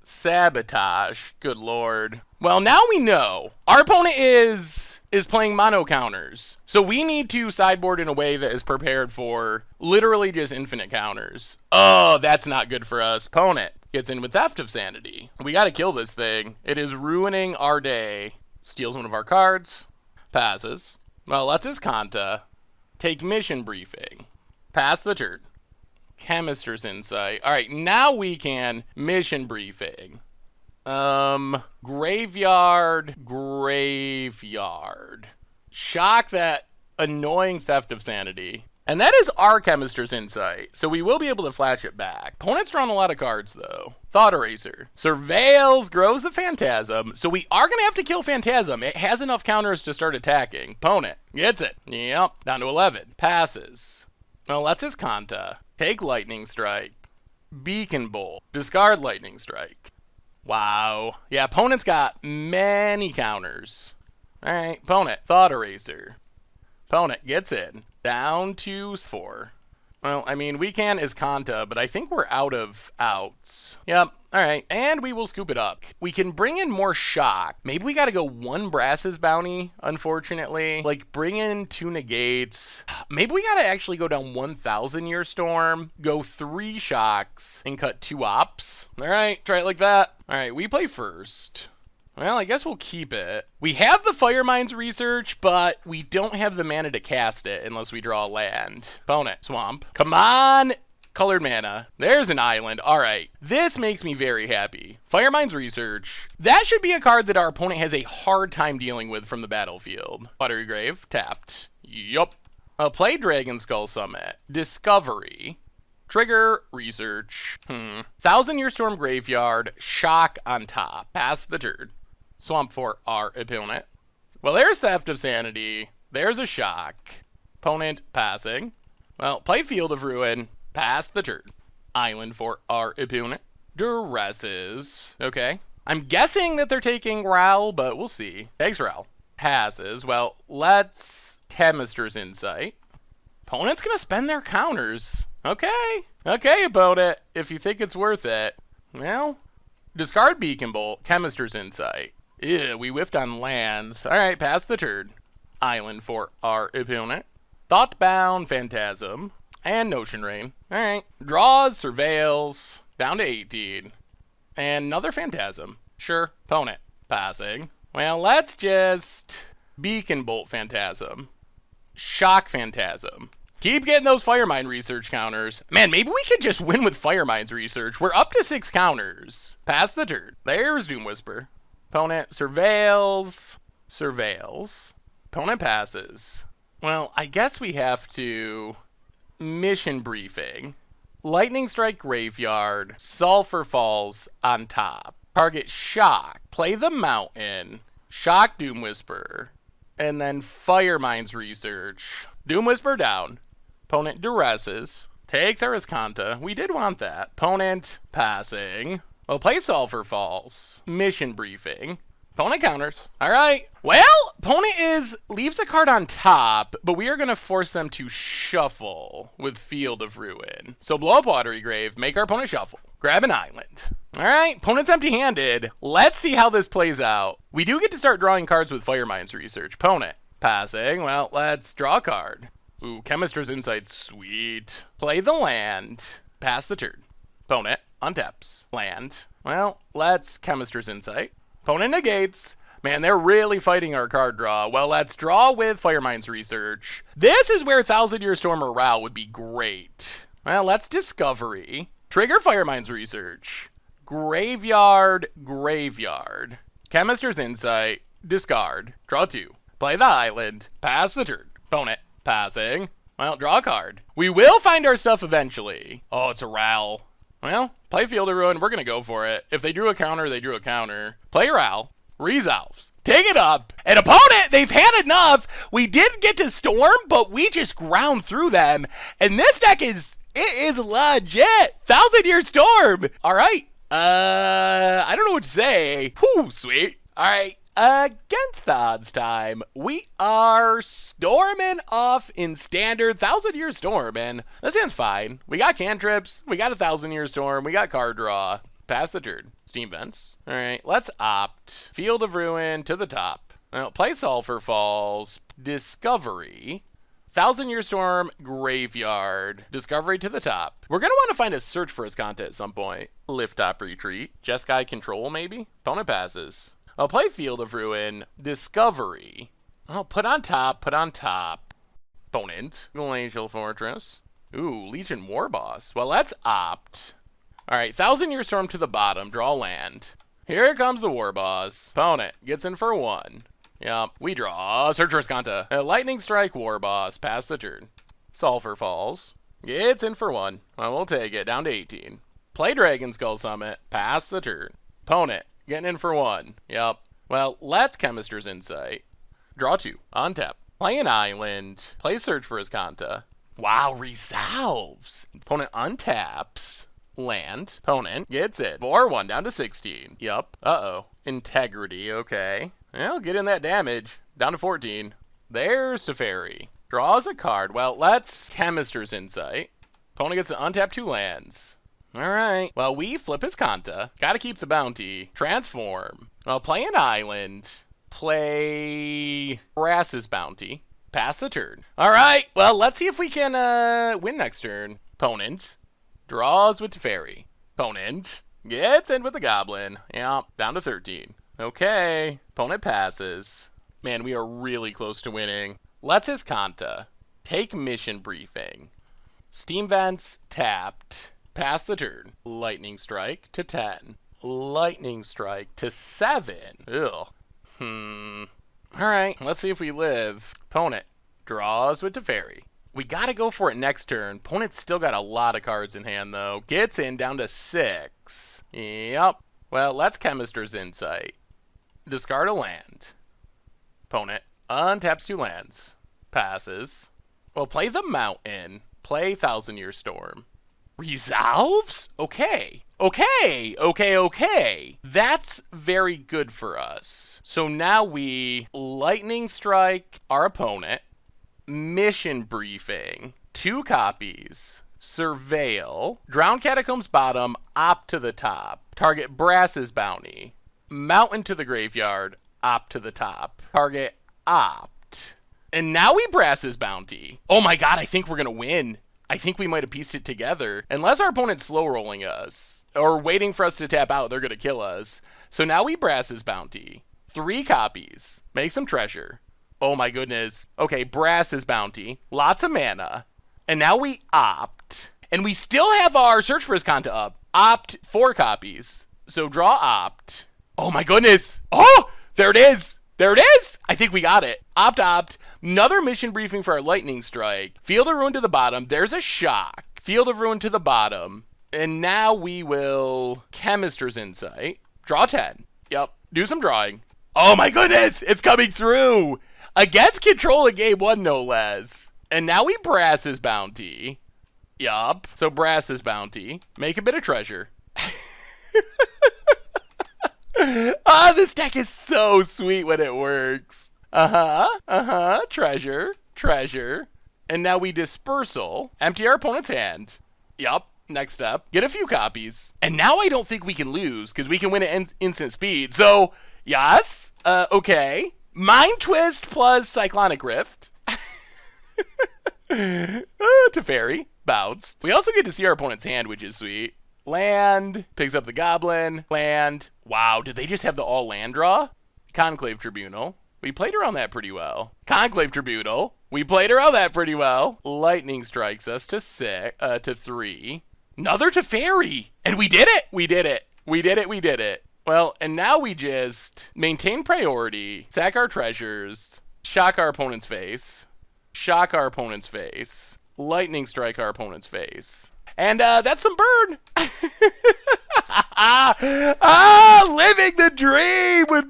Speaker 1: Sabotage. Good lord. Well, now we know. Our opponent is playing mono counters. So we need to sideboard in a way that is prepared for literally just infinite counters. Oh, that's not good for us. Opponent gets in with Theft of Sanity. We gotta kill this thing. It is ruining our day. Steals one of our cards. Passes. Well, that's his Kanta. Take Mission Briefing. Pass the turn. Chemister's Insight. All right, now we can Mission Briefing. Graveyard. Shock that annoying Theft of Sanity. And that is our Chemister's Insight, so we will be able to flash it back. Opponent's drawn a lot of cards, though. Thought Eraser. Surveils, grows the Phantasm, so we are going to have to kill Phantasm. It has enough counters to start attacking. Opponent gets it. Yep, down to 11. Passes. Well, that's his Kanta. Take Lightning Strike. Beacon Bolt. Discard Lightning Strike. Wow. Yeah, opponent's got many counters. Alright, opponent. Thought Eraser. Opponent gets in. Down to 4. Well, I mean, we can as Kanta, but I think we're out of outs. Yep. Alright, and we will scoop it up. We can bring in more shock. Maybe we gotta go 1 Brass's Bounty, unfortunately. Like, bring in 2 negates. Maybe we gotta actually go down 1,000 Year Storm, go 3 shocks, and cut 2 ops. Alright, try it like that. Alright, we play first. Well, I guess we'll keep it. We have the Firemind's Research, but we don't have the mana to cast it unless we draw a land. Opponent, Swamp. Come on! Colored mana. There's an island. All right. This makes me very happy. Firemind's Research. That should be a card that our opponent has a hard time dealing with from the battlefield. Watery Grave. Tapped. Yup. Play Dragon Skull Summit. Discovery. Trigger. Research. 1,000-Year Storm Graveyard. Shock on top. Pass the turn. Swamp for our opponent. Well, there's Theft of Sanity. There's a shock. Opponent passing. Well, play Field of Ruin. Pass the turn. Island for our opponent. Duresses. Okay. I'm guessing that they're taking Ral, but we'll see. Takes Ral. Passes. Well, let's Chemister's Insight. Opponent's going to spend their counters. Okay. Okay, opponent. If you think it's worth it. Well, discard Beacon Bolt. Chemister's Insight. Ew, we whiffed on lands. All right, pass the turn. Island for our opponent. Thoughtbound Phantasm. And Notion Rain. Alright. Draws, surveils. Down to 18. And another Phantasm. Sure. Opponent. Passing. Well, let's just Beacon Bolt Phantasm. Shock Phantasm. Keep getting those Firemind Research counters. Man, maybe we could just win with Firemind's Research. We're up to 6 counters. Pass the turn. There's Doom Whisper. Opponent surveils. Surveils. Opponent passes. Well, I guess we have to Mission Briefing. Lightning Strike Graveyard. Sulfur Falls on top. Target Shock. Play the Mountain. Shock Doom Whisper. And then Firemind's Research. Doom Whisper down. Opponent Duresses. Takes our Azcanta. We did want that. Opponent passing. Well, play Sulfur Falls. Mission Briefing. Opponent counters. All right. Well, opponent leaves a card on top, but we are going to force them to shuffle with Field of Ruin. So blow up Watery Grave, make our opponent shuffle. Grab an island. All right. Opponent's empty-handed. Let's see how this plays out. We do get to start drawing cards with Firemind's Research. Opponent passing. Well, let's draw a card. Ooh, Chemister's Insight. Sweet. Play the land. Pass the turn. Opponent untaps. Land. Well, let's Chemister's Insight. Opponent negates. Man, they're really fighting our card draw. Well, let's draw with Firemind's Research. This is where 1,000-Year Storm or Ral would be great. Well, let's Discovery. Trigger Firemind's Research. Graveyard, Graveyard. Chemister's Insight. Discard. Draw 2. Play the island. Pass the turn. Opponent passing. Well, draw a card. We will find our stuff eventually. Oh, it's a Ral. Well, play Field of Ruin. We're going to go for it. If they drew a counter, they drew a counter. Play Ral. Resolves. Take it up. An opponent, they've had enough. We did get to Storm, but we just ground through them. And this deck it is legit. 1,000-Year Storm. All right. I don't know what to say. Whew, sweet. All right. Against the odds time, we are storming off in standard 1,000-Year Storm, and that sounds fine. We got cantrips, we got a 1,000-Year Storm, we got card draw. Pass the turn. Steam Vents. All right, let's opt. Field of Ruin to the top. Now, play Sulfur Falls. Discovery. 1,000-Year Storm, Graveyard. Discovery to the top. We're going to want to find a search for Azcanta at some point. Lift Top Retreat. Jeskai Control, maybe? Opponent passes. I'll play Field of Ruin. Discovery. Oh, put on top, put on top. Opponent. Glacial Fortress. Ooh, Legion War Boss. Well, let's opt. All right, 1,000-Year Storm to the bottom. Draw land. Here comes the War Boss. Opponent gets in for 1. Yep, we draw. Search for Azcanta. Lightning Strike War Boss. Pass the turn. Sulfur Falls. Gets in for 1. Well, we'll take it. Down to 18. Play Dragon Skull Summit. Pass the turn. Opponent getting in for 1. Yep. Well, let's Chemister's Insight. Draw 2. Untap. Play an island. Play Search for Azcanta. Wow, resolves. Opponent untaps. Land. Opponent gets it. 4-1 down to 16. Yup. Uh-oh. Integrity. Okay. Well, get in that damage. Down to 14. There's Teferi. Draws a card. Well, let's Chemister's Insight. Opponent gets to untap 2 lands. Alright. Well, we flip Azcanta. Gotta keep the bounty. Transform. Well, play an island. Play Brass's Bounty. Pass the turn. Alright. Well, let's see if we can win next turn. Opponent draws with Teferi. Opponent gets in with the Goblin. Yeah, down to 13. Okay. Opponent passes. Man, we are really close to winning. Let's Azcanta. Take Mission Briefing. Steam Vents tapped. Pass the turn. Lightning Strike to 10. Lightning Strike to 7. Ugh. Alright, let's see if we live. Opponent draws with Teferi. We gotta go for it next turn. Opponent's still got a lot of cards in hand, though. Gets in down to 6. Yep. Well, that's Chemist's Insight. Discard a land. Opponent untaps 2 lands. Passes. Well, play the Mountain. Play Thousand Year Storm. Resolves? Okay. Okay. That's very good for us. So now we Lightning Strike our opponent. Mission Briefing. 2 copies. Surveil. Drown Catacombs bottom. Opt to the top. Target Brass's Bounty. Mountain to the graveyard. Opt to the top. Target Opt. And now we Brass's Bounty. Oh my god, I think we're gonna win. I think we might have pieced it together. Unless our opponent's slow rolling us, or waiting for us to tap out, they're gonna kill us. So now we Brass's Bounty. 3 copies. Make some treasure. Oh my goodness. Okay, Brass's Bounty. Lots of mana. And now we Opt. And we still have our Search for Azcanta up. Opt 4 copies. So draw Opt. Oh my goodness. Oh, there it is. There it is! I think we got it. Opt. Another Mission Briefing for our Lightning Strike. Field of Ruin to the bottom. There's a Shock. Field of Ruin to the bottom. And now we will Chemist's Insight. Draw 10. Yep. Do some drawing. Oh my goodness! It's coming through! Against Control in game 1, no less. And now we Brass's Bounty. Yup. So Brass's Bounty. Make a bit of treasure. This deck is so sweet when it works. Treasure. And now we Dispersal. Empty our opponent's hand. Yup. Next step. Get a few copies. And now I don't think we can lose, because we can win at instant speed. So, yes. Okay. Mind Twist plus Cyclonic Rift. Teferi. Bounced. We also get to see our opponent's hand, which is sweet. Land. Picks up the Goblin. Land. Wow, did they just have the all land draw? Conclave Tribunal. We played around that pretty well. Conclave Tribunal. We played around that pretty well. Lightning strikes us to 3. Another Teferi. And we did it. We did it. Well, and now we just maintain priority, sack our treasures, shock our opponent's face, lightning strike our opponent's face. And that's some burn. Living the dream with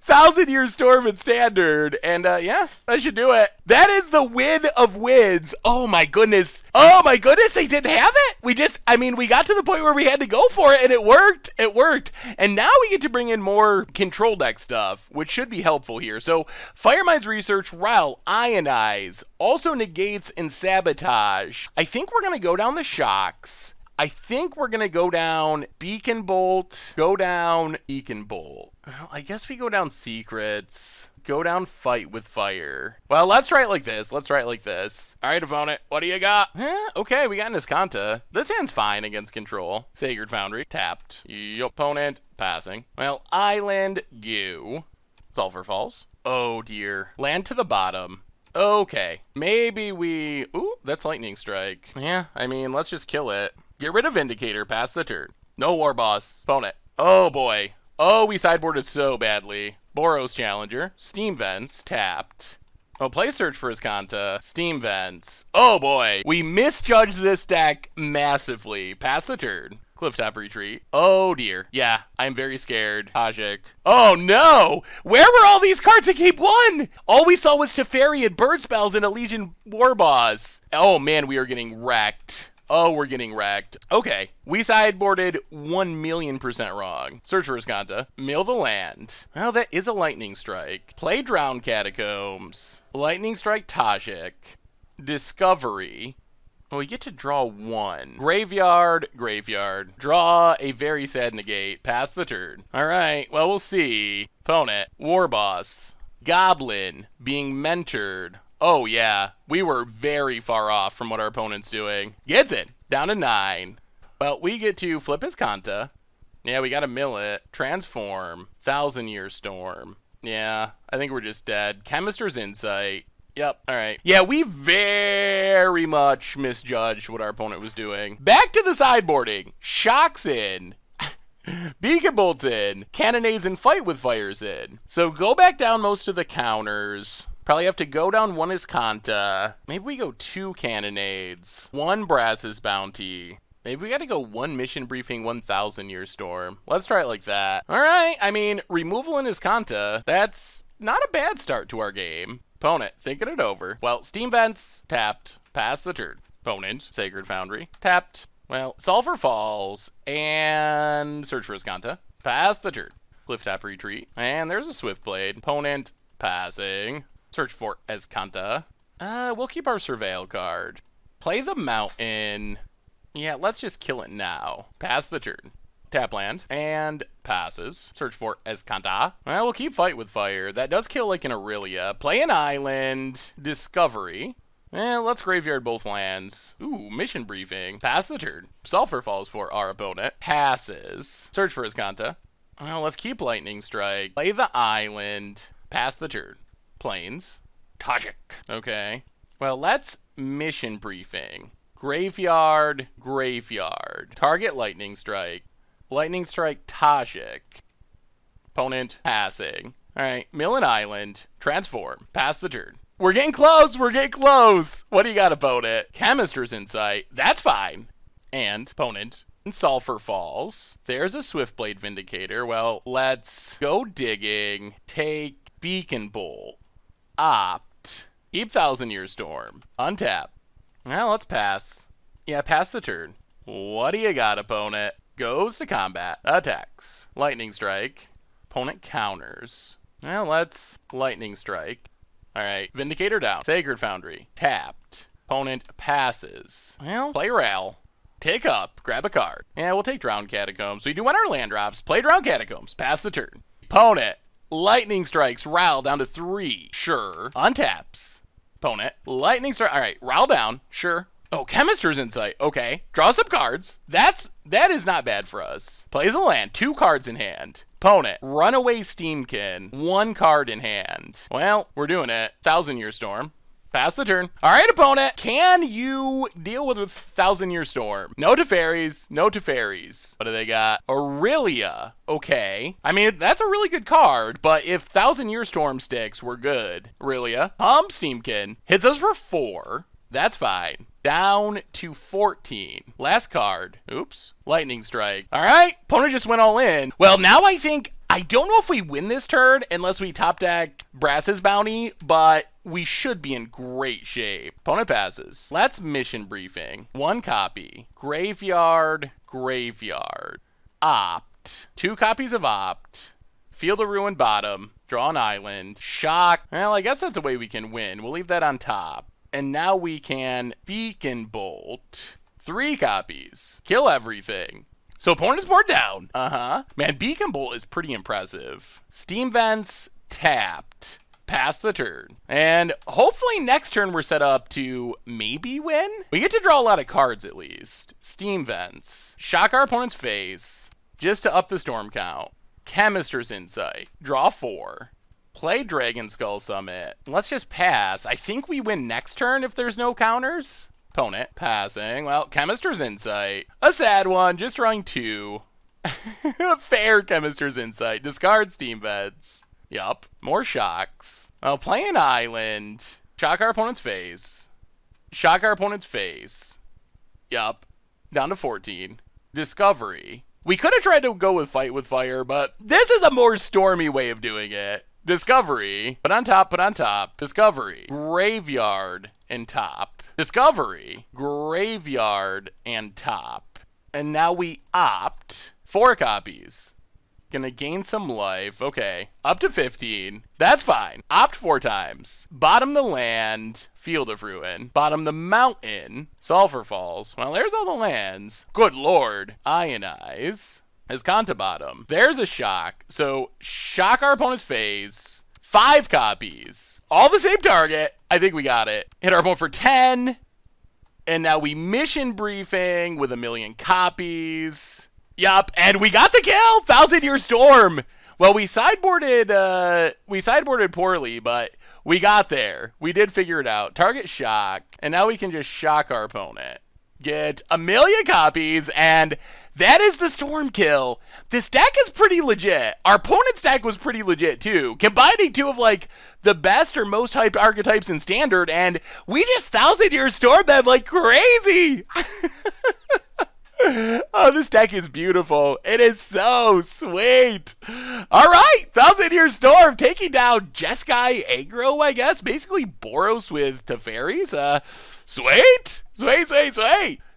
Speaker 1: Thousand Year Storm and Standard. And yeah, that should do it. That is the win of wins. Oh my goodness, they didn't have it. We got to the point where we had to go for it, and it worked. And now we get to bring in more control deck stuff, which should be helpful here. So Firemind's Research, Ral, Ionize, also negates and sabotage. I think we're gonna go down the shocks. I think we're going to go down Beacon Bolt, Well, I guess we go down Secrets, go down Fight with Fire. Well, let's try it like this. All right, opponent, what do you got? Okay, we got an Azcanta. This hand's fine against control. Sacred Foundry, tapped. Your opponent, passing. Well, Island, you. Sulfur Falls. Oh, dear. Land to the bottom. Okay, maybe we... Ooh, that's Lightning Strike. Yeah, let's just kill it. Get rid of Vindicator, pass the turn. No War Boss. Opponent. Oh boy. Oh, we sideboarded so badly. Boros Challenger. Steam Vents, tapped. Oh, play Search for Azcanta. Steam Vents. Oh boy. We misjudged this deck massively. Pass the turn. Clifftop Retreat. Oh dear. Yeah, I'm very scared. Tajik. Oh no! Where were all these cards in game 1? All we saw was Teferi and Bird Spells and a Legion War Boss. Oh man, we are getting wrecked. Okay, we sideboarded 1,000,000% wrong. Search for Azcanta. Mill the land. Well, that is a Lightning Strike. Play Drown Catacombs. Lightning Strike Tajik. Discovery. Oh, we get to draw 1. Graveyard. Draw a very sad negate. Pass the turn. Alright, well, we'll see. Opponent. War Boss. Goblin. Being mentored. Oh yeah, we were very far off from what our opponent's doing. Gets it, down to 9. Well, we get to flip Azcanta. Yeah, we gotta mill it. Transform. Thousand Year Storm. Yeah, I think we're just dead. Chemist's Insight. Yep, alright. Yeah, we very much misjudged what our opponent was doing. Back to the sideboarding. Shocks in. Beacon Bolt's in. Cannonades and Fight with Fire's in. So go back down most of the counters. Probably have to go down one Iskanta. Maybe we go 2 Cannonades. 1 Brass's Bounty. Maybe we gotta go 1 Mission Briefing, 1,000 Year Storm. Let's try it like that. Alright, I mean, removal in Iskanta, that's not a bad start to our game. Opponent, thinking it over. Well, Steam Vents, tapped. Pass the turn. Opponent, Sacred Foundry, tapped. Well, Sulfur Falls, and Search for Iskanta. Pass the turn. Cliff Tap Retreat. And there's a Swiftblade. Opponent, passing. Search for Iskanta. We'll keep our Surveil card. Play the Mountain. Yeah, let's just kill it now. Pass the turn. Tap land, and passes. Search for Iskanta. Well, we'll keep Fight with Fire. That does kill like an Aurelia. Play an island. Discovery. Let's graveyard both lands. Ooh, Mission Briefing. Pass the turn. Sulfur Falls for our opponent. Passes. Search for Iskanta. Well, let's keep Lightning Strike. Play the island. Pass the turn. Plains. Tajik. Okay. Well, let's Mission Briefing. Graveyard. Target Lightning Strike. Lightning Strike Tajik. Opponent passing. Alright, mill an island. Transform. Pass the turn. We're getting close! What do you got, opponent? Chemister's Insight. That's fine. And opponent. Sulfur Falls. There's a Swiftblade Vindicator. Well, let's go digging. Take Beacon Bolt. Opt. Keep 1,000 Year Storm. Untap. Well, let's pass. Yeah, pass the turn. What do you got, opponent? Goes to combat. Attacks. Lightning Strike. Opponent counters. Well, let's Lightning Strike. Alright, Vindicator down. Sacred Foundry. Tapped. Opponent passes. Well, play Ral. Take up. Grab a card. Yeah, we'll take Drowned Catacombs. We do want our land drops. Play Drowned Catacombs. Pass the turn. Opponent. Lightning Strikes Ral down to 3. Sure. Untaps. Opponent. Lightning Strike. Alright, Ral down. Sure. Oh, Chemister's Insight. Okay. Draw some cards. That is not bad for us. Plays a land. 2 cards in hand. Opponent. Runaway Steamkin. 1 card in hand. Well, we're doing it. 1,000 Year Storm. Pass the turn. All right, opponent. Can you deal with 1,000 Year Storm? No Teferis. What do they got? Aurelia. Okay. I mean, that's a really good card, but if 1,000 Year Storm sticks, we're good. Aurelia. Steamkin. Hits us for 4. That's fine. Down to 14. Last card. Oops. Lightning Strike. All right. Opponent just went all in. Well, now I don't know if we win this turn unless we top deck Brass's Bounty, but we should be in great shape. Opponent passes. Let's Mission Briefing. 1 copy. Graveyard. Opt. 2 copies of Opt. Field of Ruin bottom. Draw an island. Shock. Well, I guess that's a way we can win. We'll leave that on top. And now we can Beacon Bolt. 3 copies. Kill everything. So opponent's board down. Man, Beacon Bolt is pretty impressive. Steam Vents tapped. Pass the turn. And hopefully next turn we're set up to maybe win. We get to draw a lot of cards at least. Steam Vents. Shock our opponent's face. Just to up the storm count. Chemister's Insight. Draw 4. Play Dragon Skull Summit. Let's just pass. I think we win next turn if there's no counters. Opponent passing. Well, Chemister's Insight. A sad one. Just drawing 2. Fair Chemister's Insight. Discard Steam Vents. Yup. More shocks. Well, play an island. Shock our opponent's face. Yup. Down to 14. Discovery. We could have tried to go with Fight with Fire, but this is a more stormy way of doing it. Discovery. Put on top. Discovery. Graveyard and top. Discovery. Graveyard and top. And now we opt. 4 copies. Gonna gain some life. Okay. Up to 15. That's fine. Opt 4 times. Bottom the land. Field of Ruin. Bottom the mountain. Sulfur Falls. Well, there's all the lands. Good lord. Ionize. Iskanta bottom. There's a shock. So, shock our opponent's face. 5 copies. All the same target. I think we got it. Hit our opponent for 10. And now we Mission Briefing with 1,000,000 copies. Yup. And we got the kill. 1,000 Year Storm. Well, we sideboarded poorly, but we got there. We did figure it out. Target shock, and now we can just shock our opponent. Get a million copies, and that is the storm kill. This deck is pretty legit. Our opponent's deck was pretty legit too, combining two of like the best or most hyped archetypes in standard, and we just 1,000-year storm them like crazy. Oh, this deck is beautiful. It is so sweet. All right, 1,000-year storm taking down Jeskai aggro, I guess. Basically Boros with Teferis. Sweet.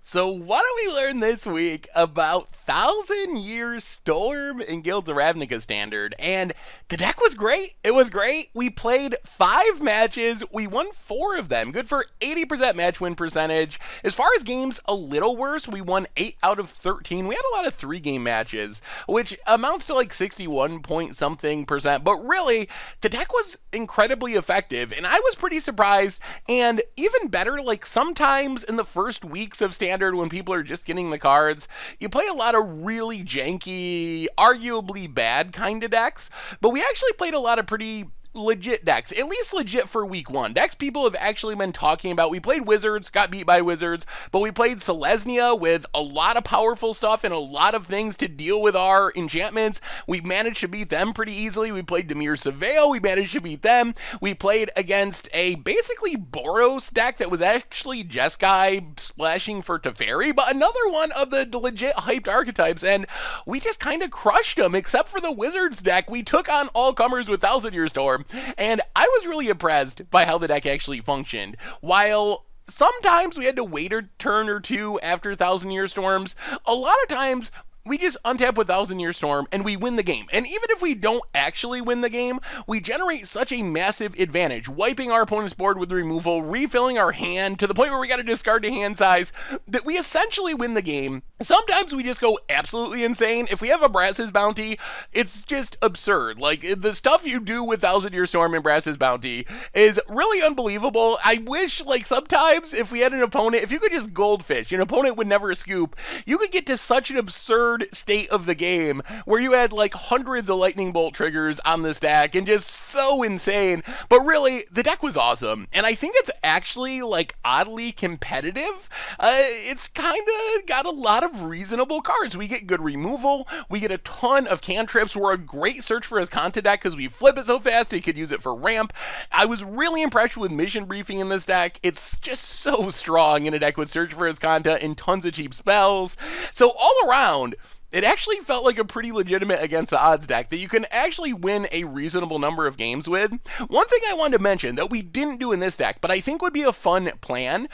Speaker 1: So what do we learn this week about 1,000-year storm in Guilds of Ravnica standard? And the deck was great. It was great. We played 5 matches. We won 4 of them. Good for 80% match win percentage. As far as games, a little worse. We won 8 out of 13. We had a lot of 3-game matches, which amounts to like 61 point something percent. But really, the deck was incredibly effective, and I was pretty surprised. And even better, like sometimes in the first weeks of standard, when people are just getting the cards, you play a lot of really janky, arguably bad kind of decks, but we actually played a lot of pretty legit decks, at least legit for week 1. Decks people have actually been talking about. We played Wizards, got beat by Wizards, but we played Selesnya with a lot of powerful stuff and a lot of things to deal with our enchantments. We managed to beat them pretty easily. We played Dimir Surveil, we managed to beat them. We played against a basically Boros deck that was actually Jeskai splashing for Teferi, but another one of the legit hyped archetypes, and we just kind of crushed them, except for the Wizards deck. We took on all comers with 1,000-year storm, and I was really impressed by how the deck actually functioned. While sometimes we had to wait a turn or two after 1,000-year storms, a lot of times we just untap with 1,000-year storm and we win the game. And even if we don't actually win the game, we generate such a massive advantage, wiping our opponent's board with removal, refilling our hand to the point where we got to discard to hand size, that we essentially win the game. Sometimes we just go absolutely insane. If we have a Brass's Bounty, it's just absurd. Like, the stuff you do with 1,000-year storm and Brass's Bounty is really unbelievable. I wish, like, sometimes if we had an opponent, if you could just goldfish, an opponent would never scoop, you could get to such an absurd state of the game where you had like hundreds of lightning bolt triggers on the stack and just so insane. But really, the deck was awesome, and I think it's actually like oddly competitive. It's kind of got a lot of reasonable cards. We get good removal, we get a ton of cantrips. We're a great search for Azcanta deck because we flip it so fast you could use it for ramp. I was really impressed with mission briefing in this deck. It's just so strong in a deck with search for Azcanta and tons of cheap spells. So all around, it actually felt like a pretty legitimate against the odds deck that you can actually win a reasonable number of games with. One thing I wanted to mention that we didn't do in this deck, but I think would be a fun plan,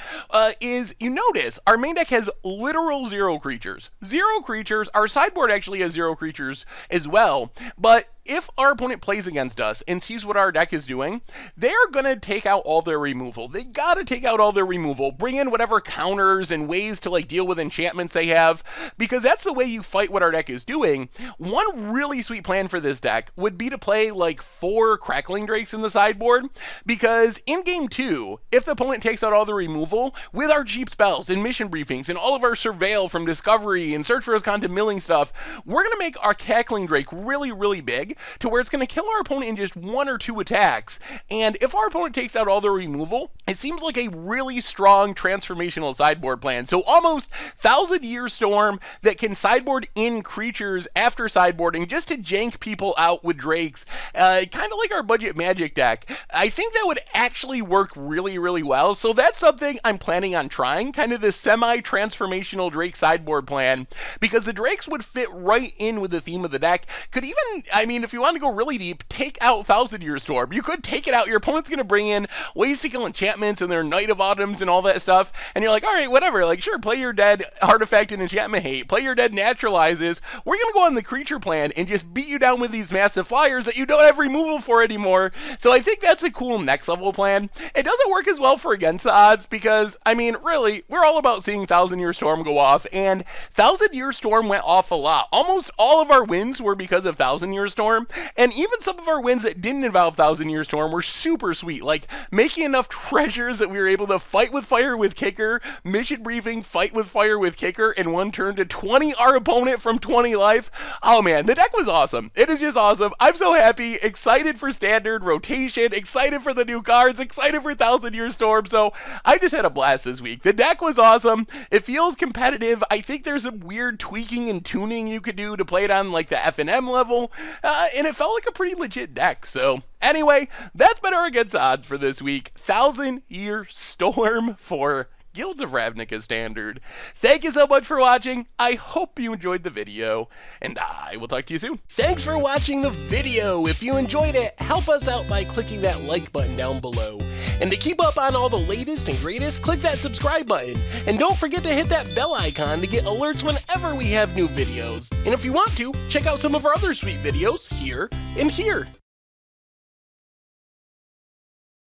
Speaker 1: is you notice our main deck has literal 0 creatures. 0 creatures. Our sideboard actually has 0 creatures as well, but if our opponent plays against us and sees what our deck is doing, they're going to take out all their removal. They got to take out all their removal, bring in whatever counters and ways to like deal with enchantments they have, because that's the way you fight what our deck is doing. One really sweet plan for this deck would be to play like 4 Crackling Drakes in the sideboard, because in game 2, if the opponent takes out all the removal, with our cheap spells and mission briefings and all of our Surveil from Discovery and Search for Azcanta milling stuff, we're going to make our Crackling Drake really, really big, to where it's going to kill our opponent in just 1 or 2 attacks. And if our opponent takes out all the removal, it seems like a really strong transformational sideboard plan. So almost 1,000-year storm that can sideboard in creatures after sideboarding just to jank people out with drakes, kind of like our budget magic deck. I think that would actually work really, really well. So that's something I'm planning on trying, kind of this semi-transformational Drake sideboard plan, because the Drakes would fit right in with the theme of the deck. Could even, I mean, if you want to go really deep, take out 1,000-year storm. You could take it out. Your opponent's going to bring in ways to kill enchantments and their Night of Autumns and all that stuff, and you're like, all right, whatever, like, sure, play your dead Artifact and Enchantment Hate, play your dead Naturalizes. We're going to go on the creature plan and just beat you down with these massive flyers that you don't have removal for anymore. So I think that's a cool next level plan. It doesn't work as well for against the odds because, I mean, really, we're all about seeing 1,000-year storm go off, and 1,000-year storm went off a lot. Almost all of our wins were because of 1,000-year storm. Storm, and even some of our wins that didn't involve Thousand Year Storm were super sweet, like making enough treasures that we were able to fight with fire with Kicker, mission briefing, fight with fire with Kicker in one turn to 20 our opponent from 20 life. Oh man, the deck was awesome. It is just awesome. I'm so happy, excited for Standard, Rotation, excited for the new cards, excited for Thousand Year Storm, so I just had a blast this week. The deck was awesome. It feels competitive. I think there's some weird tweaking and tuning you could do to play it on like the F&M level, and it felt like a pretty legit deck. So anyway, that's been our Against Odds for this week. Thousand Year Storm for Guilds of Ravnica Standard. Thank you so much for watching. I hope you enjoyed the video, and I will talk to you soon. Thanks for watching the video. If you enjoyed it, help us out by clicking that like button down below. And to keep up on all the latest and greatest, click that subscribe button. And don't forget to hit that bell icon to get alerts whenever we have new videos. And if you want to, check out some of our other sweet videos here and here.